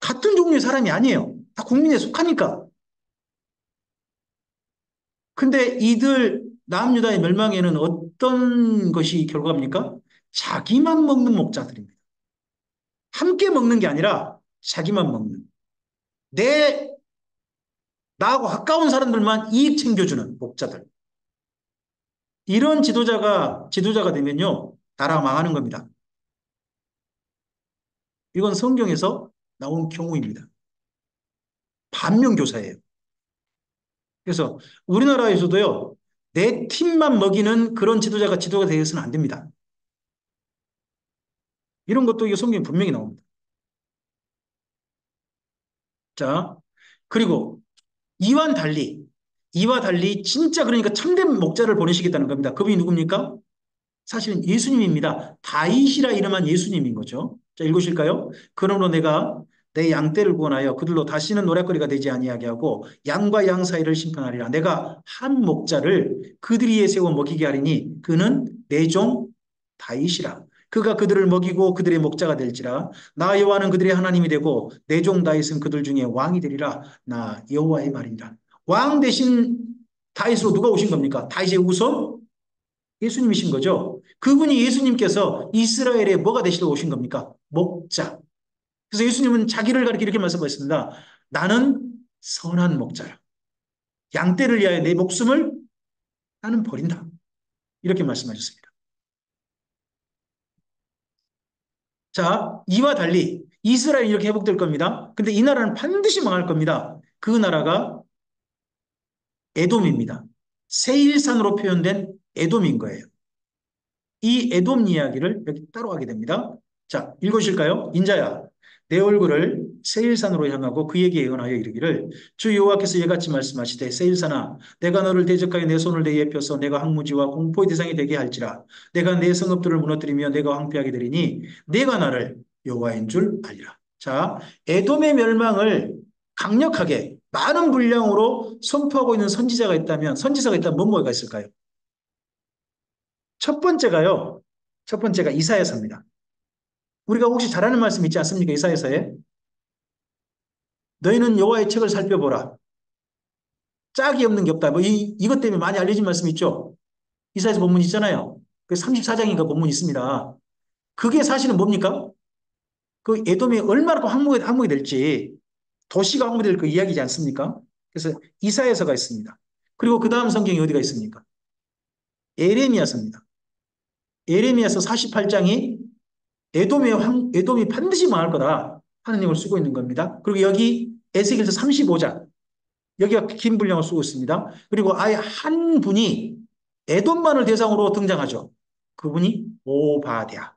같은 종류의 사람이 아니에요. 다 국민에 속하니까. 근데 이들 남유다의 멸망에는 어떤 것이 결과입니까? 자기만 먹는 목자들입니다. 함께 먹는 게 아니라 자기만 먹는. 내, 나하고 가까운 사람들만 이익 챙겨주는 목자들. 이런 지도자가 되면요. 나라가 망하는 겁니다. 이건 성경에서 나온 경우입니다. 반면교사예요. 그래서 우리나라에서도요. 내 팀만 먹이는 그런 지도가 되어서는 안 됩니다. 이런 것도 이 성경에 분명히 나옵니다. 자, 그리고 이와 달리 진짜 그러니까 참된 목자를 보내시겠다는 겁니다. 그분이 누굽니까? 사실은 예수님입니다. 다윗이라 이름한 예수님인 거죠. 자, 읽으실까요? 그러므로 내가 내 양떼를 구원하여 그들로 다시는 노랫거리가 되지 아니하게 하고 양과 양 사이를 심판하리라. 내가 한 목자를 그들 위에 세워 먹이게 하리니 그는 내 종 다윗이라. 그가 그들을 먹이고 그들의 목자가 될지라. 나 여호와는 그들의 하나님이 되고 내 종 다윗은 그들 중에 왕이 되리라. 나 여호와의 말이니라. 왕 대신 다윗으로 누가 오신 겁니까? 다윗의 우선 예수님이신 거죠. 그분이 예수님께서 이스라엘에 뭐가 되시러 오신 겁니까? 목자. 그래서 예수님은 자기를 가리켜 이렇게 말씀하셨습니다. 나는 선한 목자라. 양떼를 위하여 내 목숨을 나는 버린다. 이렇게 말씀하셨습니다. 자, 이와 달리 이스라엘이 이렇게 회복될 겁니다. 근데 이 나라는 반드시 망할 겁니다. 그 나라가 에돔입니다. 세일산으로 표현된 에돔인 거예요. 이 에돔 이야기를 여기 따로 하게 됩니다. 자, 읽으실까요? 인자야, 내 얼굴을 세일산으로 향하고 그에게 예언하여 이르기를 주 여호와께서 이같이 말씀하시되 세일산아 내가 너를 대적하여 내 손을 내게 펴서 내가 항무지와 공포의 대상이 되게 할지라 내가 내 성읍들을 무너뜨리며 내가 황폐하게 되리니 내가 나를 여호와인 줄 알리라. 자, 에돔의 멸망을 강력하게 많은 분량으로 선포하고 있는 선지자가 있다면 선지자가 있다면 뭐가 있을까요? 첫 번째가요. 첫 번째가 이사야서입니다. 우리가 혹시 잘 아는 말씀 있지 않습니까? 이사야서에 너희는 여호와의 책을 살펴보라. 짝이 없는 게 없다. 뭐 이것 때문에 많이 알려진 말씀 있죠. 이사야서 본문 있잖아요. 그 34장인가 본문 있습니다. 그게 사실은 뭡니까? 그 에돔이 얼마나 항목이 될지 도시가 항목이 될 그 이야기지 않습니까? 그래서 이사야서가 있습니다. 그리고 그 다음 성경이 어디가 있습니까? 에레미야서입니다. 에레미야서 48장이 에돔이 반드시 망할 거다. 하는 내용을 쓰고 있는 겁니다. 그리고 여기 에스겔서 35장. 여기가 긴 분량을 쓰고 있습니다. 그리고 아예 한 분이 에돔만을 대상으로 등장하죠. 그분이 오바댜.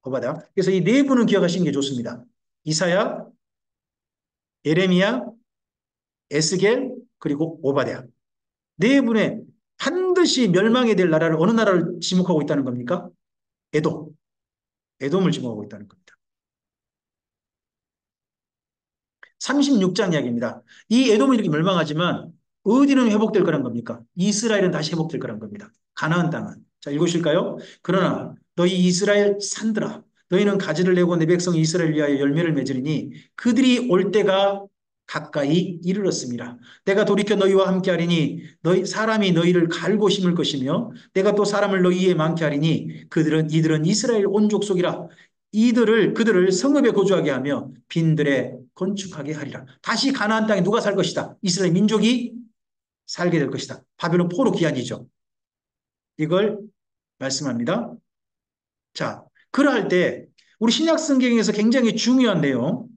오바댜. 그래서 이 네 분은 기억하시는 게 좋습니다. 이사야, 예레미야, 에스겔, 그리고 오바댜. 네 분의 반드시 멸망해야 될 나라를 어느 나라를 지목하고 있다는 겁니까? 에돔. 에돔을 지목하고 있다는 겁니다. 36장 이야기입니다. 이 에돔은 이렇게 멸망하지만 어디는 회복될 거란 겁니까? 이스라엘은 다시 회복될 거란 겁니다. 가나안 땅은. 자, 읽으실까요? 그러나 너희 이스라엘 산들아 너희는 가지를 내고 내 백성 이스라엘 위하여 열매를 맺으리니 그들이 올 때가 가까이 이르렀습니다. 내가 돌이켜 너희와 함께하리니 너희 사람이 너희를 갈고 심을 것이며 내가 또 사람을 너희에 많게 하리니 이들은 이스라엘 온 족속이라 그들을 성읍에 거주하게 하며 빈들에 건축하게 하리라. 다시 가나안 땅에 누가 살 것이다? 이스라엘 민족이 살게 될 것이다. 바벨론 포로 기한이죠. 이걸 말씀합니다. 자, 그러할 때 우리 신약 성경에서 굉장히 중요한 내용,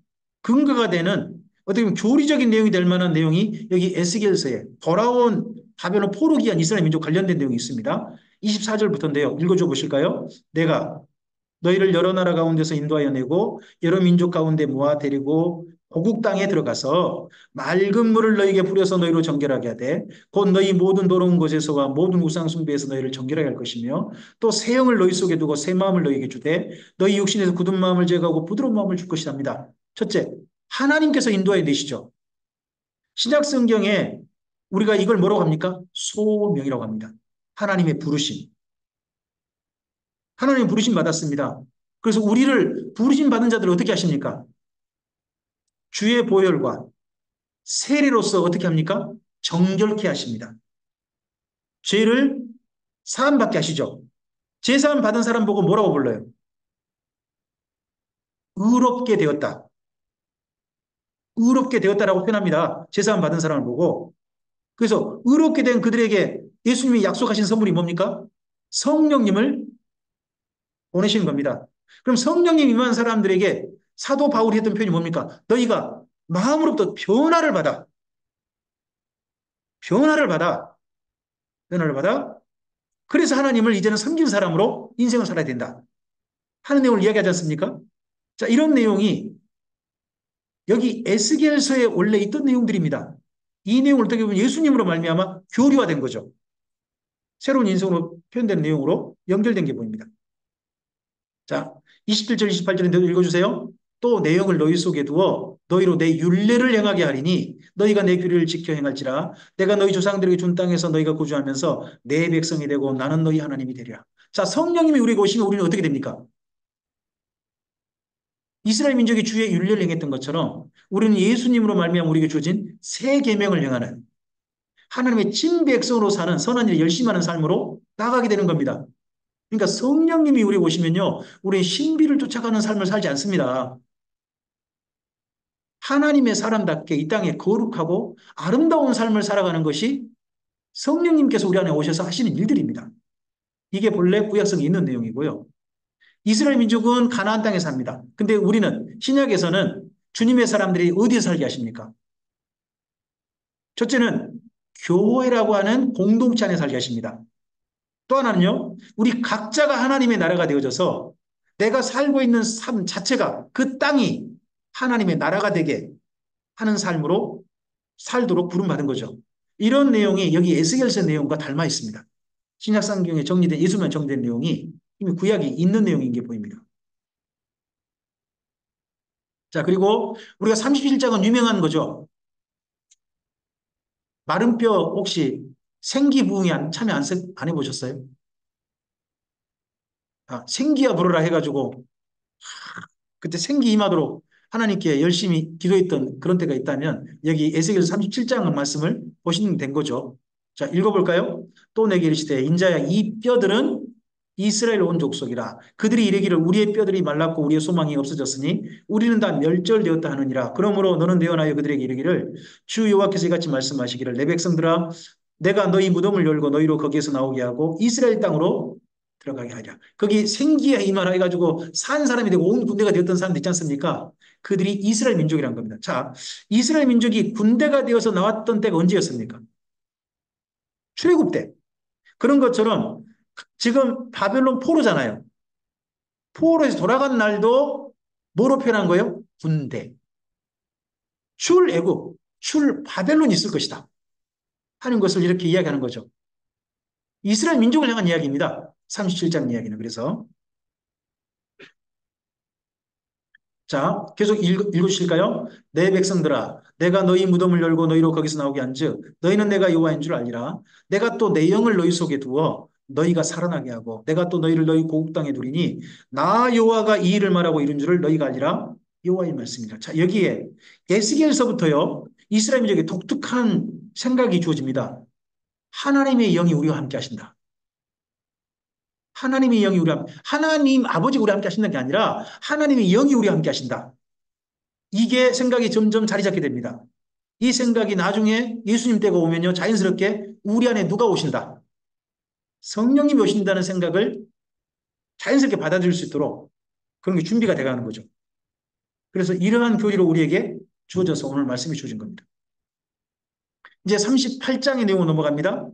근거가 되는 어떻게 보면 교리적인 내용이 될 만한 내용이 여기 에스겔서에 돌아온 바벨론 포로 기한 이스라엘 민족 관련된 내용이 있습니다. 24절부터인데요. 읽어줘 보실까요? 내가 너희를 여러 나라 가운데서 인도하여 내고 여러 민족 가운데 모아 데리고 고국 땅에 들어가서 맑은 물을 너희에게 뿌려서 너희로 정결하게 하되 곧 너희 모든 더러운 곳에서와 모든 우상 숭배에서 너희를 정결하게 할 것이며 또 새 영을 너희 속에 두고 새 마음을 너희에게 주되 너희 육신에서 굳은 마음을 제거하고 부드러운 마음을 줄 것이랍니다. 첫째, 하나님께서 인도하여 내시죠. 신약 성경에 우리가 이걸 뭐라고 합니까? 소명이라고 합니다. 하나님의 부르심. 하나님 부르심 받았습니다. 그래서 우리를 부르심 받은 자들을 어떻게 하십니까? 주의 보혈과 세례로서 어떻게 합니까? 정결케 하십니다. 죄를 사함받게 하시죠. 제사함 받은 사람 보고 뭐라고 불러요? 의롭게 되었다. 의롭게 되었다라고 표현합니다. 제사함 받은 사람을 보고. 그래서 의롭게 된 그들에게 예수님이 약속하신 선물이 뭡니까? 성령님을 보내시는 겁니다. 그럼 성령님 임한 사람들에게 사도 바울이 했던 표현이 뭡니까? 너희가 마음으로부터 변화를 받아. 변화를 받아. 변화를 받아. 그래서 하나님을 이제는 섬긴 사람으로 인생을 살아야 된다. 하는 내용을 이야기하지 않습니까? 자, 이런 내용이 여기 에스겔서에 원래 있던 내용들입니다. 이 내용을 어떻게 보면 예수님으로 말미암아 교류화된 거죠. 새로운 인생으로 표현된 내용으로 연결된 게 보입니다. 자, 27절, 28절인데도 읽어주세요. 또 내용을 너희 속에 두어 너희로 내 율례를 행하게 하리니 너희가 내 규례를 지켜 행할지라 내가 너희 조상들에게 준 땅에서 너희가 거주하면서 내 백성이 되고 나는 너희 하나님이 되리라. 자, 성령님이 우리에게 오시면 우리는 어떻게 됩니까? 이스라엘 민족이 주의 율례를 행했던 것처럼 우리는 예수님으로 말미암아 우리에게 주어진 새 계명을 행하는 하나님의 친 백성으로 사는 선한 일에 열심히 하는 삶으로 나가게 되는 겁니다. 그러니까 성령님이 우리에 오시면요. 우리는 신비를 쫓아가는 삶을 살지 않습니다. 하나님의 사람답게 이 땅에 거룩하고 아름다운 삶을 살아가는 것이 성령님께서 우리 안에 오셔서 하시는 일들입니다. 이게 본래 구약성에 있는 내용이고요. 이스라엘 민족은 가나안 땅에 삽니다. 근데 우리는 신약에서는 주님의 사람들이 어디에 살게 하십니까? 첫째는 교회라고 하는 공동체 안에 살게 하십니다. 또 하나는요, 우리 각자가 하나님의 나라가 되어져서 내가 살고 있는 삶 자체가 그 땅이 하나님의 나라가 되게 하는 삶으로 살도록 부름받은 거죠. 이런 내용이 여기 에스겔서 내용과 닮아 있습니다. 신약성경에 정리된, 예수만 정리된 내용이 이미 구약이 있는 내용인 게 보입니다. 자, 그리고 우리가 37장은 유명한 거죠. 마른 뼈 혹시 생기부흥에 참여 안 해보셨어요? 아, 생기야 부르라 해가지고 그때 생기 임하도록 하나님께 열심히 기도했던 그런 때가 있다면 여기 에스겔서 37장 말씀을 보시면 된 거죠. 자, 읽어볼까요? 또 내게 이르시되 인자야 이 뼈들은 이스라엘 온 족속이라 그들이 이르기를 우리의 뼈들이 말랐고 우리의 소망이 없어졌으니 우리는 다 멸절되었다 하느니라. 그러므로 너는 내어나여 그들에게 이르기를 주 여호와께서 이같이 말씀하시기를 내 백성들아 내가 너희 무덤을 열고 너희로 거기에서 나오게 하고 이스라엘 땅으로 들어가게 하랴. 거기 생기야 임하라 해가지고 산 사람이 되고 온 군대가 되었던 사람들 있지 않습니까? 그들이 이스라엘 민족이란 겁니다. 자, 이스라엘 민족이 군대가 되어서 나왔던 때가 언제였습니까? 출애굽 때. 그런 것처럼 지금 바벨론 포로잖아요. 포로에서 돌아간 날도 뭐로 표현한 거예요? 군대. 출애굽, 출 바벨론이 있을 것이다. 하는 것을 이렇게 이야기하는 거죠. 이스라엘 민족을 향한 이야기입니다. 37장 이야기는. 그래서 자, 계속 읽으실까요? 내 백성들아, 내가 너희 무덤을 열고 너희로 거기서 나오게 한즉 너희는 내가 여호와인 줄 알리라. 내가 또 내 영을 너희 속에 두어 너희가 살아나게 하고 내가 또 너희를 너희 고국 땅에 두리니 나 여호와가 이 일을 말하고 이룬 줄을 너희가 알리라. 여호와의 말씀이라. 자, 여기에 에스겔서부터요. 이스라엘 민족의 독특한 생각이 주어집니다. 하나님의 영이 우리와 함께 하신다. 하나님의 영이 우리와 하나님 아버지 우리와 함께 하신다는 게 아니라 하나님의 영이 우리와 함께 하신다. 이게 생각이 점점 자리 잡게 됩니다. 이 생각이 나중에 예수님 때가 오면요. 자연스럽게 우리 안에 누가 오신다. 성령님이 오신다는 생각을 자연스럽게 받아들일 수 있도록 그런 게 준비가 돼가는 거죠. 그래서 이러한 교리로 우리에게 주어져서 오늘 말씀이 주어진 겁니다. 이제 38장의 내용으로 넘어갑니다.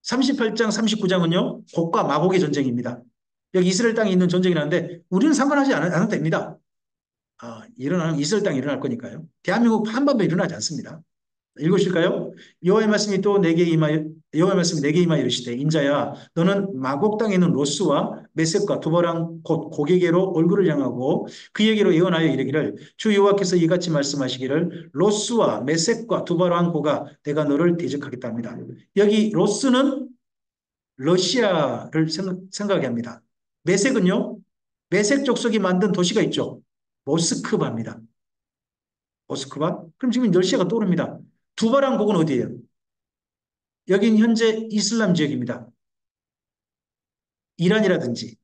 38장, 39장은요. 곡과 마곡의 전쟁입니다. 여기 이스라엘 땅에 있는 전쟁이라는데 우리는 상관하지 않아도 됩니다. 일어나는 이스라엘 땅에 일어날 거니까요. 대한민국 한반도에 일어나지 않습니다. 읽으실까요? 여호와의 말씀이 또 내게 임하여 여호와의 말씀이 내게 임하여 이르시되 인자야 너는 마곡 땅에 있는 로스와 메섹과 두바랑 곧 고개게로 얼굴을 향하고 그에게로 예언하여 이르기를 주 여호와께서 이같이 말씀하시기를 로스와 메섹과 두바랑 고가 내가 너를 대적하겠다 합니다. 여기 로스는 러시아를 생각하게 합니다. 메섹은요. 메섹 족속이 만든 도시가 있죠. 모스크바입니다. 모스크바? 그럼 지금 러시아가 떠오릅니다. 두바랑국은 어디예요? 여긴 현재 이슬람 지역입니다. 이란이라든지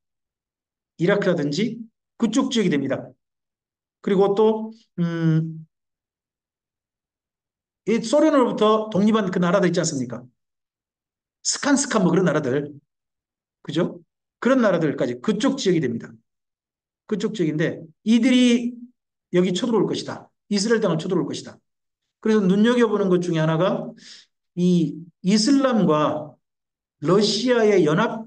이라크라든지 그쪽 지역이 됩니다. 그리고 또 이 소련으로부터 독립한 그 나라들 있지 않습니까? 스칸스칸 뭐 그런 나라들, 그죠? 그런 나라들까지 그쪽 지역이 됩니다. 그쪽 지역인데 이들이 여기 쳐들어올 것이다. 이스라엘 땅을 쳐들어올 것이다. 그래서 눈여겨보는 것 중에 하나가 이 이슬람과 러시아의 연합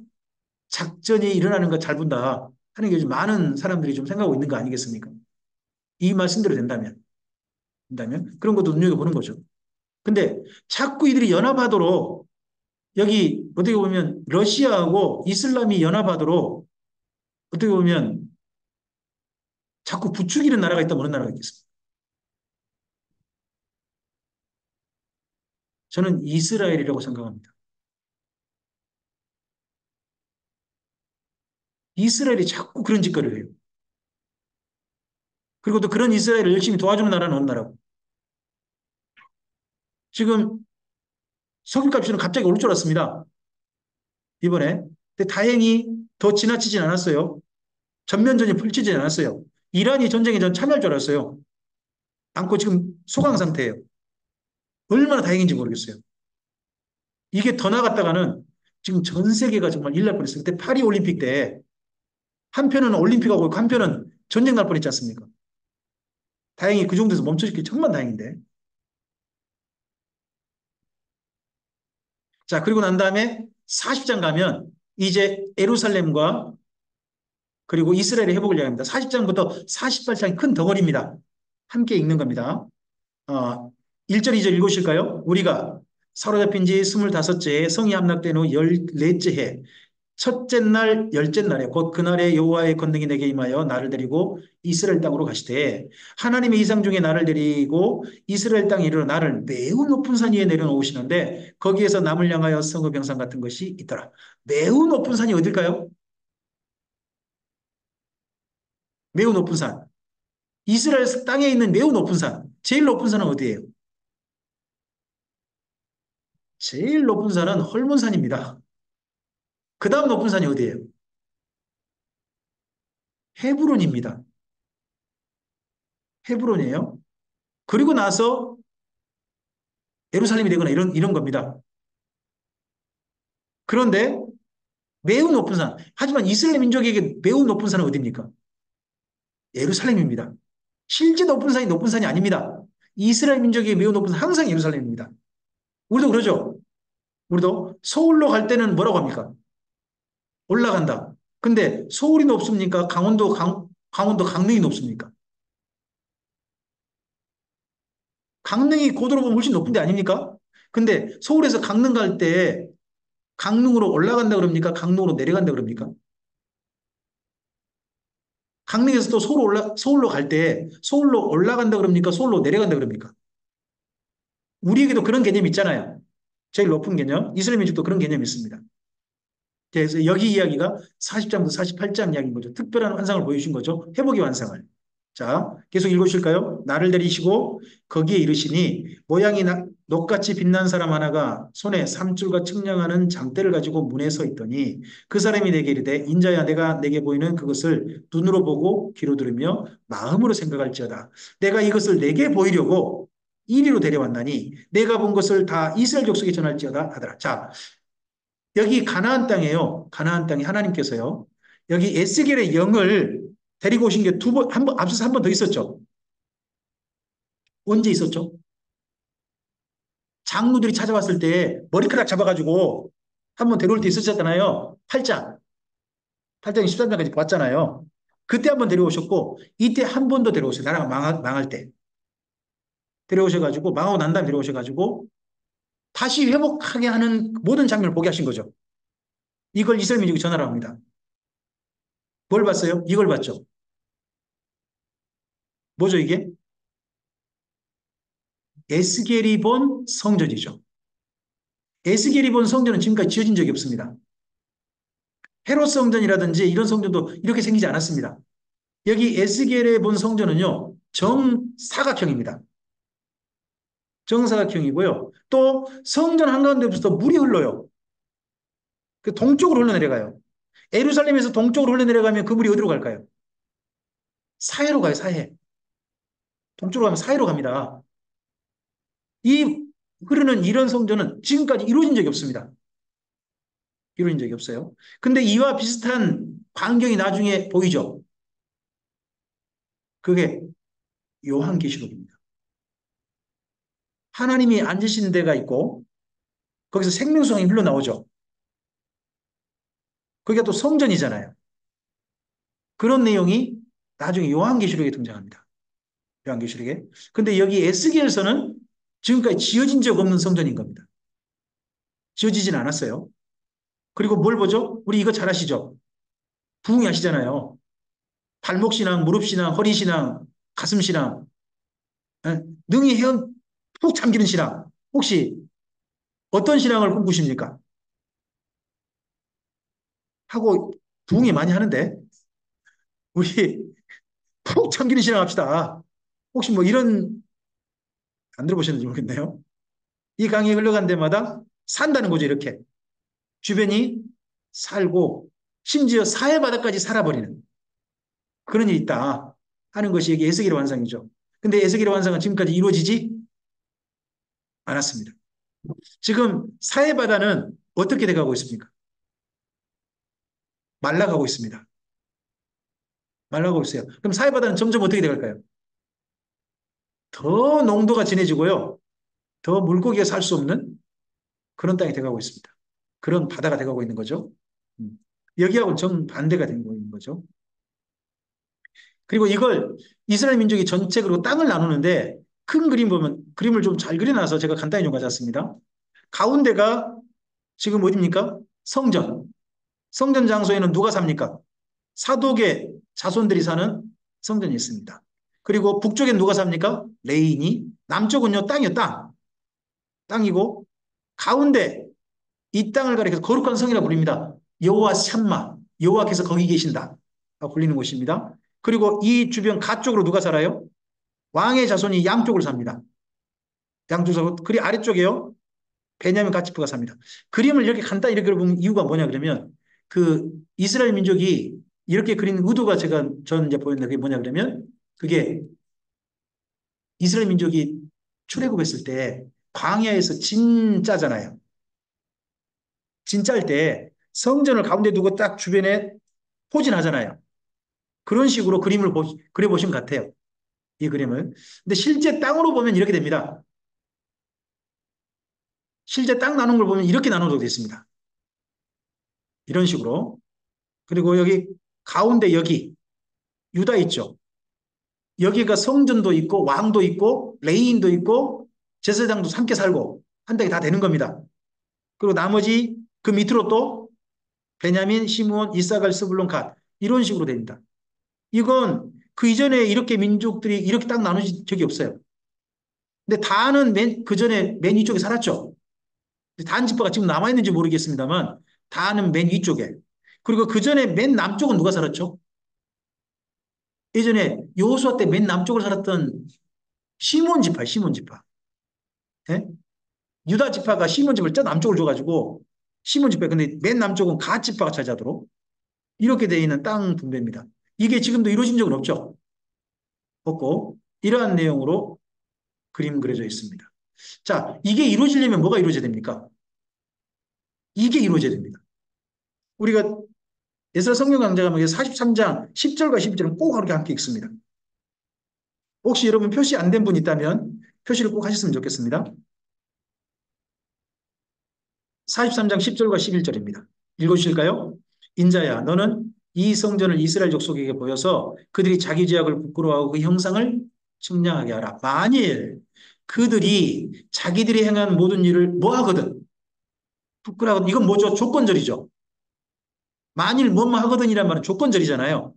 작전이 일어나는 거 잘 본다 하는 게 요즘 많은 사람들이 좀 생각하고 있는 거 아니겠습니까? 이 말씀대로 된다면 그런 것도 눈여겨보는 거죠. 근데 자꾸 이들이 연합하도록 여기 어떻게 보면 러시아하고 이슬람이 연합하도록 어떻게 보면 자꾸 부추기는 나라가 있다면 어느 나라가 있겠습니까? 저는 이스라엘이라고 생각합니다. 이스라엘이 자꾸 그런 짓거리를 해요. 그리고 또 그런 이스라엘을 열심히 도와주는 나라는 어느 나라고. 지금 석유값이 갑자기 오를 줄 알았습니다. 이번에. 근데 다행히 더 지나치진 않았어요. 전면전이 펼치지 않았어요. 이란이 전쟁에 전 참여할 줄 알았어요. 않고 지금 소강 상태예요. 얼마나 다행인지 모르겠어요. 이게 더 나갔다가는 지금 전 세계가 정말 일 날 뻔했어요. 그때 파리 올림픽 때 한편은 올림픽하고 있고 한편은 전쟁 날 뻔했지 않습니까? 다행히 그 정도에서 멈춰졌기 정말 다행인데. 자, 그리고 난 다음에 40장 가면 이제 예루살렘과 그리고 이스라엘의 회복을 이야기합니다. 40장부터 48장이 큰 덩어리입니다. 함께 읽는 겁니다. 1절, 2절 읽으실까요? 우리가 사로잡힌 지 25째에 성이 함락된 후 14째 해 첫째 날, 열째 날에 곧 그날에 여호와의 권능이 내게 임하여 나를 데리고 이스라엘 땅으로 가시되 하나님의 이상 중에 나를 데리고 이스라엘 땅에 이르러 나를 매우 높은 산 위에 내려놓으시는데 거기에서 남을 향하여 성읍 형상 같은 것이 있더라. 매우 높은 산이 어딜까요? 매우 높은 산. 이스라엘 땅에 있는 매우 높은 산. 제일 높은 산은 어디예요? 제일 높은 산은 헐몬산입니다. 그 다음 높은 산이 어디예요? 헤브론입니다. 헤브론이에요. 그리고 나서 예루살렘이 되거나 이런 겁니다. 그런데 매우 높은 산. 하지만 이스라엘 민족에게 매우 높은 산은 어디입니까? 예루살렘입니다. 실제 높은 산이 높은 산이 아닙니다. 이스라엘 민족에게 매우 높은 산 항상 예루살렘입니다. 우리도 그러죠. 우리도 서울로 갈 때는 뭐라고 합니까? 올라간다. 근데 서울이 높습니까? 강원도 강릉이 높습니까? 강릉이 고도로 보면 훨씬 높은 데 아닙니까? 근데 서울에서 강릉 갈 때 강릉으로 올라간다 그럽니까? 강릉으로 내려간다 그럽니까? 강릉에서 또 서울로 갈 때 서울로 올라간다 그럽니까? 서울로 내려간다 그럽니까? 우리에게도 그런 개념이 있잖아요. 제일 높은 개념. 이스라엘 민족도 그런 개념이 있습니다. 그래서 여기 이야기가 40장부터 48장 이야기인 거죠. 특별한 환상을 보여주신 거죠. 회복의 환상을. 자, 계속 읽으실까요? 나를 내리시고 거기에 이르시니 모양이 녹같이 빛난 사람 하나가 손에 삼줄과 측량하는 장대를 가지고 문에 서 있더니 그 사람이 내게 이르되 인자야 내가 내게 보이는 그것을 눈으로 보고 귀로 들으며 마음으로 생각할지어다. 내가 이것을 내게 보이려고 이리로 데려왔나니 내가 본 것을 다 이스라엘 족속에 전할지어다 하더라. 자, 여기 가나안 땅이에요. 가나안 땅에 하나님께서요. 여기 에스겔의 영을 데리고 오신 게 앞서서 한 번 더 있었죠. 언제 있었죠? 장로들이 찾아왔을 때 머리카락 잡아가지고 한 번 데려올 때 있었잖아요. 8장 13장까지 봤잖아요. 그때 한 번 데려오셨고 이때 한 번 더 데려오셨어요. 나라가 망할 때. 데려오셔가지고 망하고 난 다음에 데려오셔가지고 다시 회복하게 하는 모든 장면을 보게 하신 거죠. 이걸 이스라엘 민족이 전하라고 합니다. 뭘 봤어요? 이걸 봤죠. 뭐죠 이게? 에스겔이 본 성전이죠. 에스겔이 본 성전은 지금까지 지어진 적이 없습니다. 헤롯 성전이라든지 이런 성전도 이렇게 생기지 않았습니다. 여기 에스겔에 본 성전은요, 정사각형입니다. 정사각형이고요. 또 성전 한가운데부터 물이 흘러요. 그 동쪽으로 흘러내려가요. 예루살렘에서 동쪽으로 흘러내려가면 그 물이 어디로 갈까요? 사해로 가요, 사해. 동쪽으로 가면 사해로 갑니다. 이 흐르는 이런 성전은 지금까지 이루어진 적이 없습니다. 이루어진 적이 없어요. 근데 이와 비슷한 광경이 나중에 보이죠. 그게 요한계시록입니다. 하나님이 앉으신 데가 있고 거기서 생명수강이 흘러나오죠. 그게 또 성전이잖아요. 그런 내용이 나중에 요한계시록에 등장합니다. 요한계시록에. 근데 여기 에스겔서는 지금까지 지어진 적 없는 성전인 겁니다. 지어지진 않았어요. 그리고 뭘 보죠? 우리 이거 잘 아시죠? 부흥이 아시잖아요. 발목신앙, 무릎신앙, 허리신앙, 가슴신앙, 예? 능히 헤엄 푹 잠기는 신앙. 혹시 어떤 신앙을 꿈꾸십니까? 하고 부흥이 많이 하는데 우리 푹 잠기는 신앙 합시다. 혹시 뭐 이런 안 들어보셨는지 모르겠네요. 이 강이 흘러간 데마다 산다는 거죠, 이렇게. 주변이 살고 심지어 사해 바다까지 살아버리는 그런 일이 있다 하는 것이 여기 에스겔의 환상이죠. 근데 에스겔의 환상은 지금까지 이루어지지 않았습니다. 지금 사해바다는 어떻게 돼가고 있습니까? 말라가고 있습니다. 말라가고 있어요. 그럼 사해바다는 점점 어떻게 돼갈까요? 더 농도가 진해지고요. 더 물고기가 살 수 없는 그런 땅이 돼가고 있습니다. 그런 바다가 돼가고 있는 거죠. 음. 여기하고는 정반대가 되고 있는 거죠. 그리고 이걸 이스라엘 민족이 전체 그리고 땅을 나누는데 큰 그림 보면 그림을 좀 잘 그려놔서 제가 간단히 좀 가져왔습니다. 가운데가 지금 어디입니까? 성전. 성전 장소에는 누가 삽니까? 사독의 자손들이 사는 성전이 있습니다. 그리고 북쪽엔 누가 삽니까? 레인이. 남쪽은요, 땅이요, 땅. 땅이고, 가운데 이 땅을 가리켜서 거룩한 성이라 부릅니다. 여호와 샴마. 여호와께서 거기 계신다. 불리는 곳입니다. 그리고 이 주변 가쪽으로 누가 살아요? 왕의 자손이 양쪽을 삽니다. 양쪽으로. 그리고 아래쪽에요. 베냐민 가치프가 삽니다. 그림을 이렇게 간단히 이렇게 보면 이유가 뭐냐 그러면 그 이스라엘 민족이 이렇게 그린 의도가 저는 이제 보였는데 그게 뭐냐 그러면 그게 이스라엘 민족이 출애굽했을 때 광야에서 진짜잖아요. 진짜일 때 성전을 가운데 두고 딱 주변에 포진하잖아요. 그런 식으로 그림을 그려보시면 같아요. 이 그림을. 근데 실제 땅으로 보면 이렇게 됩니다. 실제 땅 나눈 걸 보면 이렇게 나눠도 됐습니다. 이런 식으로. 그리고 여기 가운데 여기 유다 있죠. 여기가 성전도 있고 왕도 있고 레이인도 있고 제사장도 함께 살고 한 댁이 다 되는 겁니다. 그리고 나머지 그 밑으로 또 베냐민, 시므온, 이사갈, 스불론, 갓 이런 식으로 됩니다. 이건 그 이전에 이렇게 민족들이 이렇게 딱 나눠진 적이 없어요. 근데 다는 그 전에 맨 위쪽에 살았죠. 단 지파가 지금 남아있는지 모르겠습니다만 다는 맨 위쪽에. 그리고 그 전에 맨 남쪽은 누가 살았죠? 예전에 여호수아 때 맨 남쪽을 살았던 시몬 지파, 시몬 지파. 예? 유다 지파가 시몬 지파를 저 남쪽을 줘가지고 시몬 지파 근데 맨 남쪽은 갓 지파가 차지하도록 이렇게 되어 있는 땅 분배입니다. 이게 지금도 이루어진 적은 없죠. 없고 이러한 내용으로 그림 그려져 있습니다. 자, 이게 이루어지려면 뭐가 이루어져야 됩니까? 이게 이루어져야 됩니다. 우리가 에스라 성경 강좌가 43장 10절과 12절은 꼭 그렇게 함께 읽습니다. 혹시 여러분 표시 안 된 분 있다면 표시를 꼭 하셨으면 좋겠습니다. 43장 10절과 11절입니다. 읽어주실까요? 인자야, 너는 이 성전을 이스라엘 족속에게 보여서 그들이 자기 죄악을 부끄러워하고 그 형상을 측량하게 하라. 만일 그들이 자기들이 행한 모든 일을 뭐 하거든? 부끄러워하거든. 이건 뭐죠? 조건절이죠. 만일 뭐뭐 하거든이란 말은 조건절이잖아요.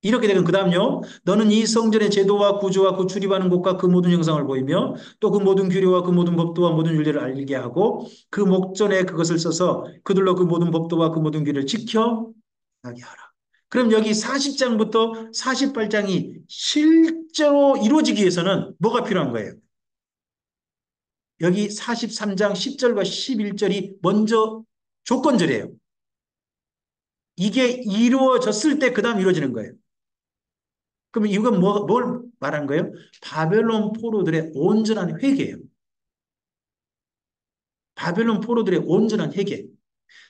이렇게 되면 그 다음요. 너는 이 성전의 제도와 구조와 그 출입하는 곳과 그 모든 형상을 보이며 또 그 모든 규례와 그 모든 법도와 모든 윤례를 알게 하고 그 목전에 그것을 써서 그들로 그 모든 법도와 그 모든 규례를 지켜 나게 하라. 그럼 여기 40장부터 48장이 실제로 이루어지기 위해서는 뭐가 필요한 거예요? 여기 43장 10절과 11절이 먼저 조건절이에요. 이게 이루어졌을 때 그 다음 이루어지는 거예요. 그럼 이건 뭘 말하는 거예요? 바벨론 포로들의 온전한 회개예요. 바벨론 포로들의 온전한 회개.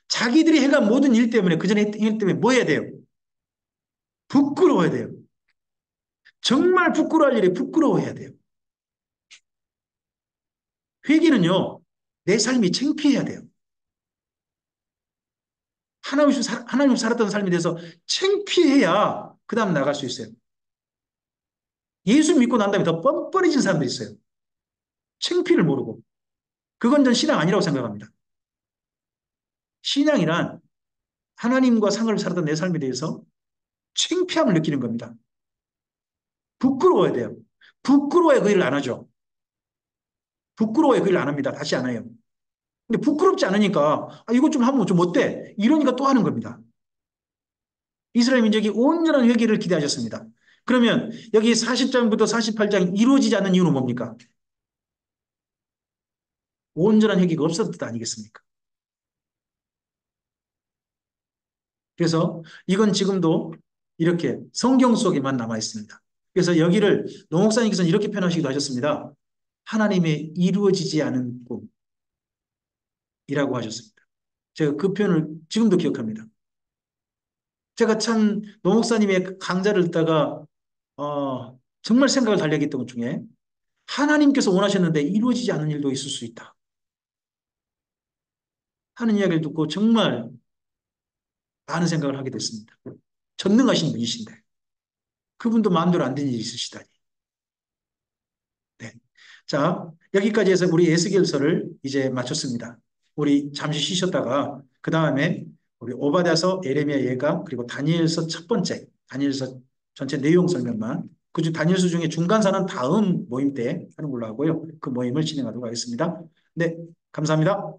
자기들이 해간 모든 일 때문에, 그 전에 했던 일 때문에 뭐 해야 돼요? 부끄러워야 돼요. 정말 부끄러워할 일에 부끄러워해야 돼요. 회개는요, 내 삶이 창피해야 돼요. 하나님 살았던 삶에 대해서 창피해야 그 다음 나갈 수 있어요. 예수 믿고 난 다음에 더 뻔뻔해진 사람들이 있어요. 창피를 모르고. 그건 전 신앙 아니라고 생각합니다. 신앙이란 하나님과 상을 살았던 내 삶에 대해서 창피함을 느끼는 겁니다. 부끄러워야 돼요. 부끄러워야 그 일을 안 하죠. 부끄러워야 그 일을 안 합니다. 다시 안 해요. 근데 부끄럽지 않으니까 이것 좀 하면 좀 어때? 이러니까 또 하는 겁니다. 이스라엘 민족이 온전한 회개를 기대하셨습니다. 그러면 여기 40장부터 48장 이루어지지 않는 이유는 뭡니까? 온전한 회개가 없었던 뜻 아니겠습니까? 그래서 이건 지금도 이렇게 성경 속에만 남아 있습니다. 그래서 여기를 노 목사님께서는 이렇게 표현하시기도 하셨습니다. 하나님의 이루어지지 않은 꿈이라고 하셨습니다. 제가 그 표현을 지금도 기억합니다. 제가 참 노 목사님의 강좌를 듣다가 정말 생각을 달리하게 했던 것 중에 하나님께서 원하셨는데 이루어지지 않는 일도 있을 수 있다 하는 이야기를 듣고 정말 많은 생각을 하게 됐습니다. 전능하신 분이신데 그분도 마음대로 안 되는 일이 있으시다니. 네. 자, 여기까지 해서 우리 에스겔서를 이제 마쳤습니다. 우리 잠시 쉬셨다가 그 다음에 우리 오바댜서, 에레미야 예가, 그리고 다니엘서 첫 번째, 다니엘서 전체 내용 설명만, 그중 다니엘서 중에 중간사는 다음 모임 때 하는 걸로 하고요. 그 모임을 진행하도록 하겠습니다. 네, 감사합니다.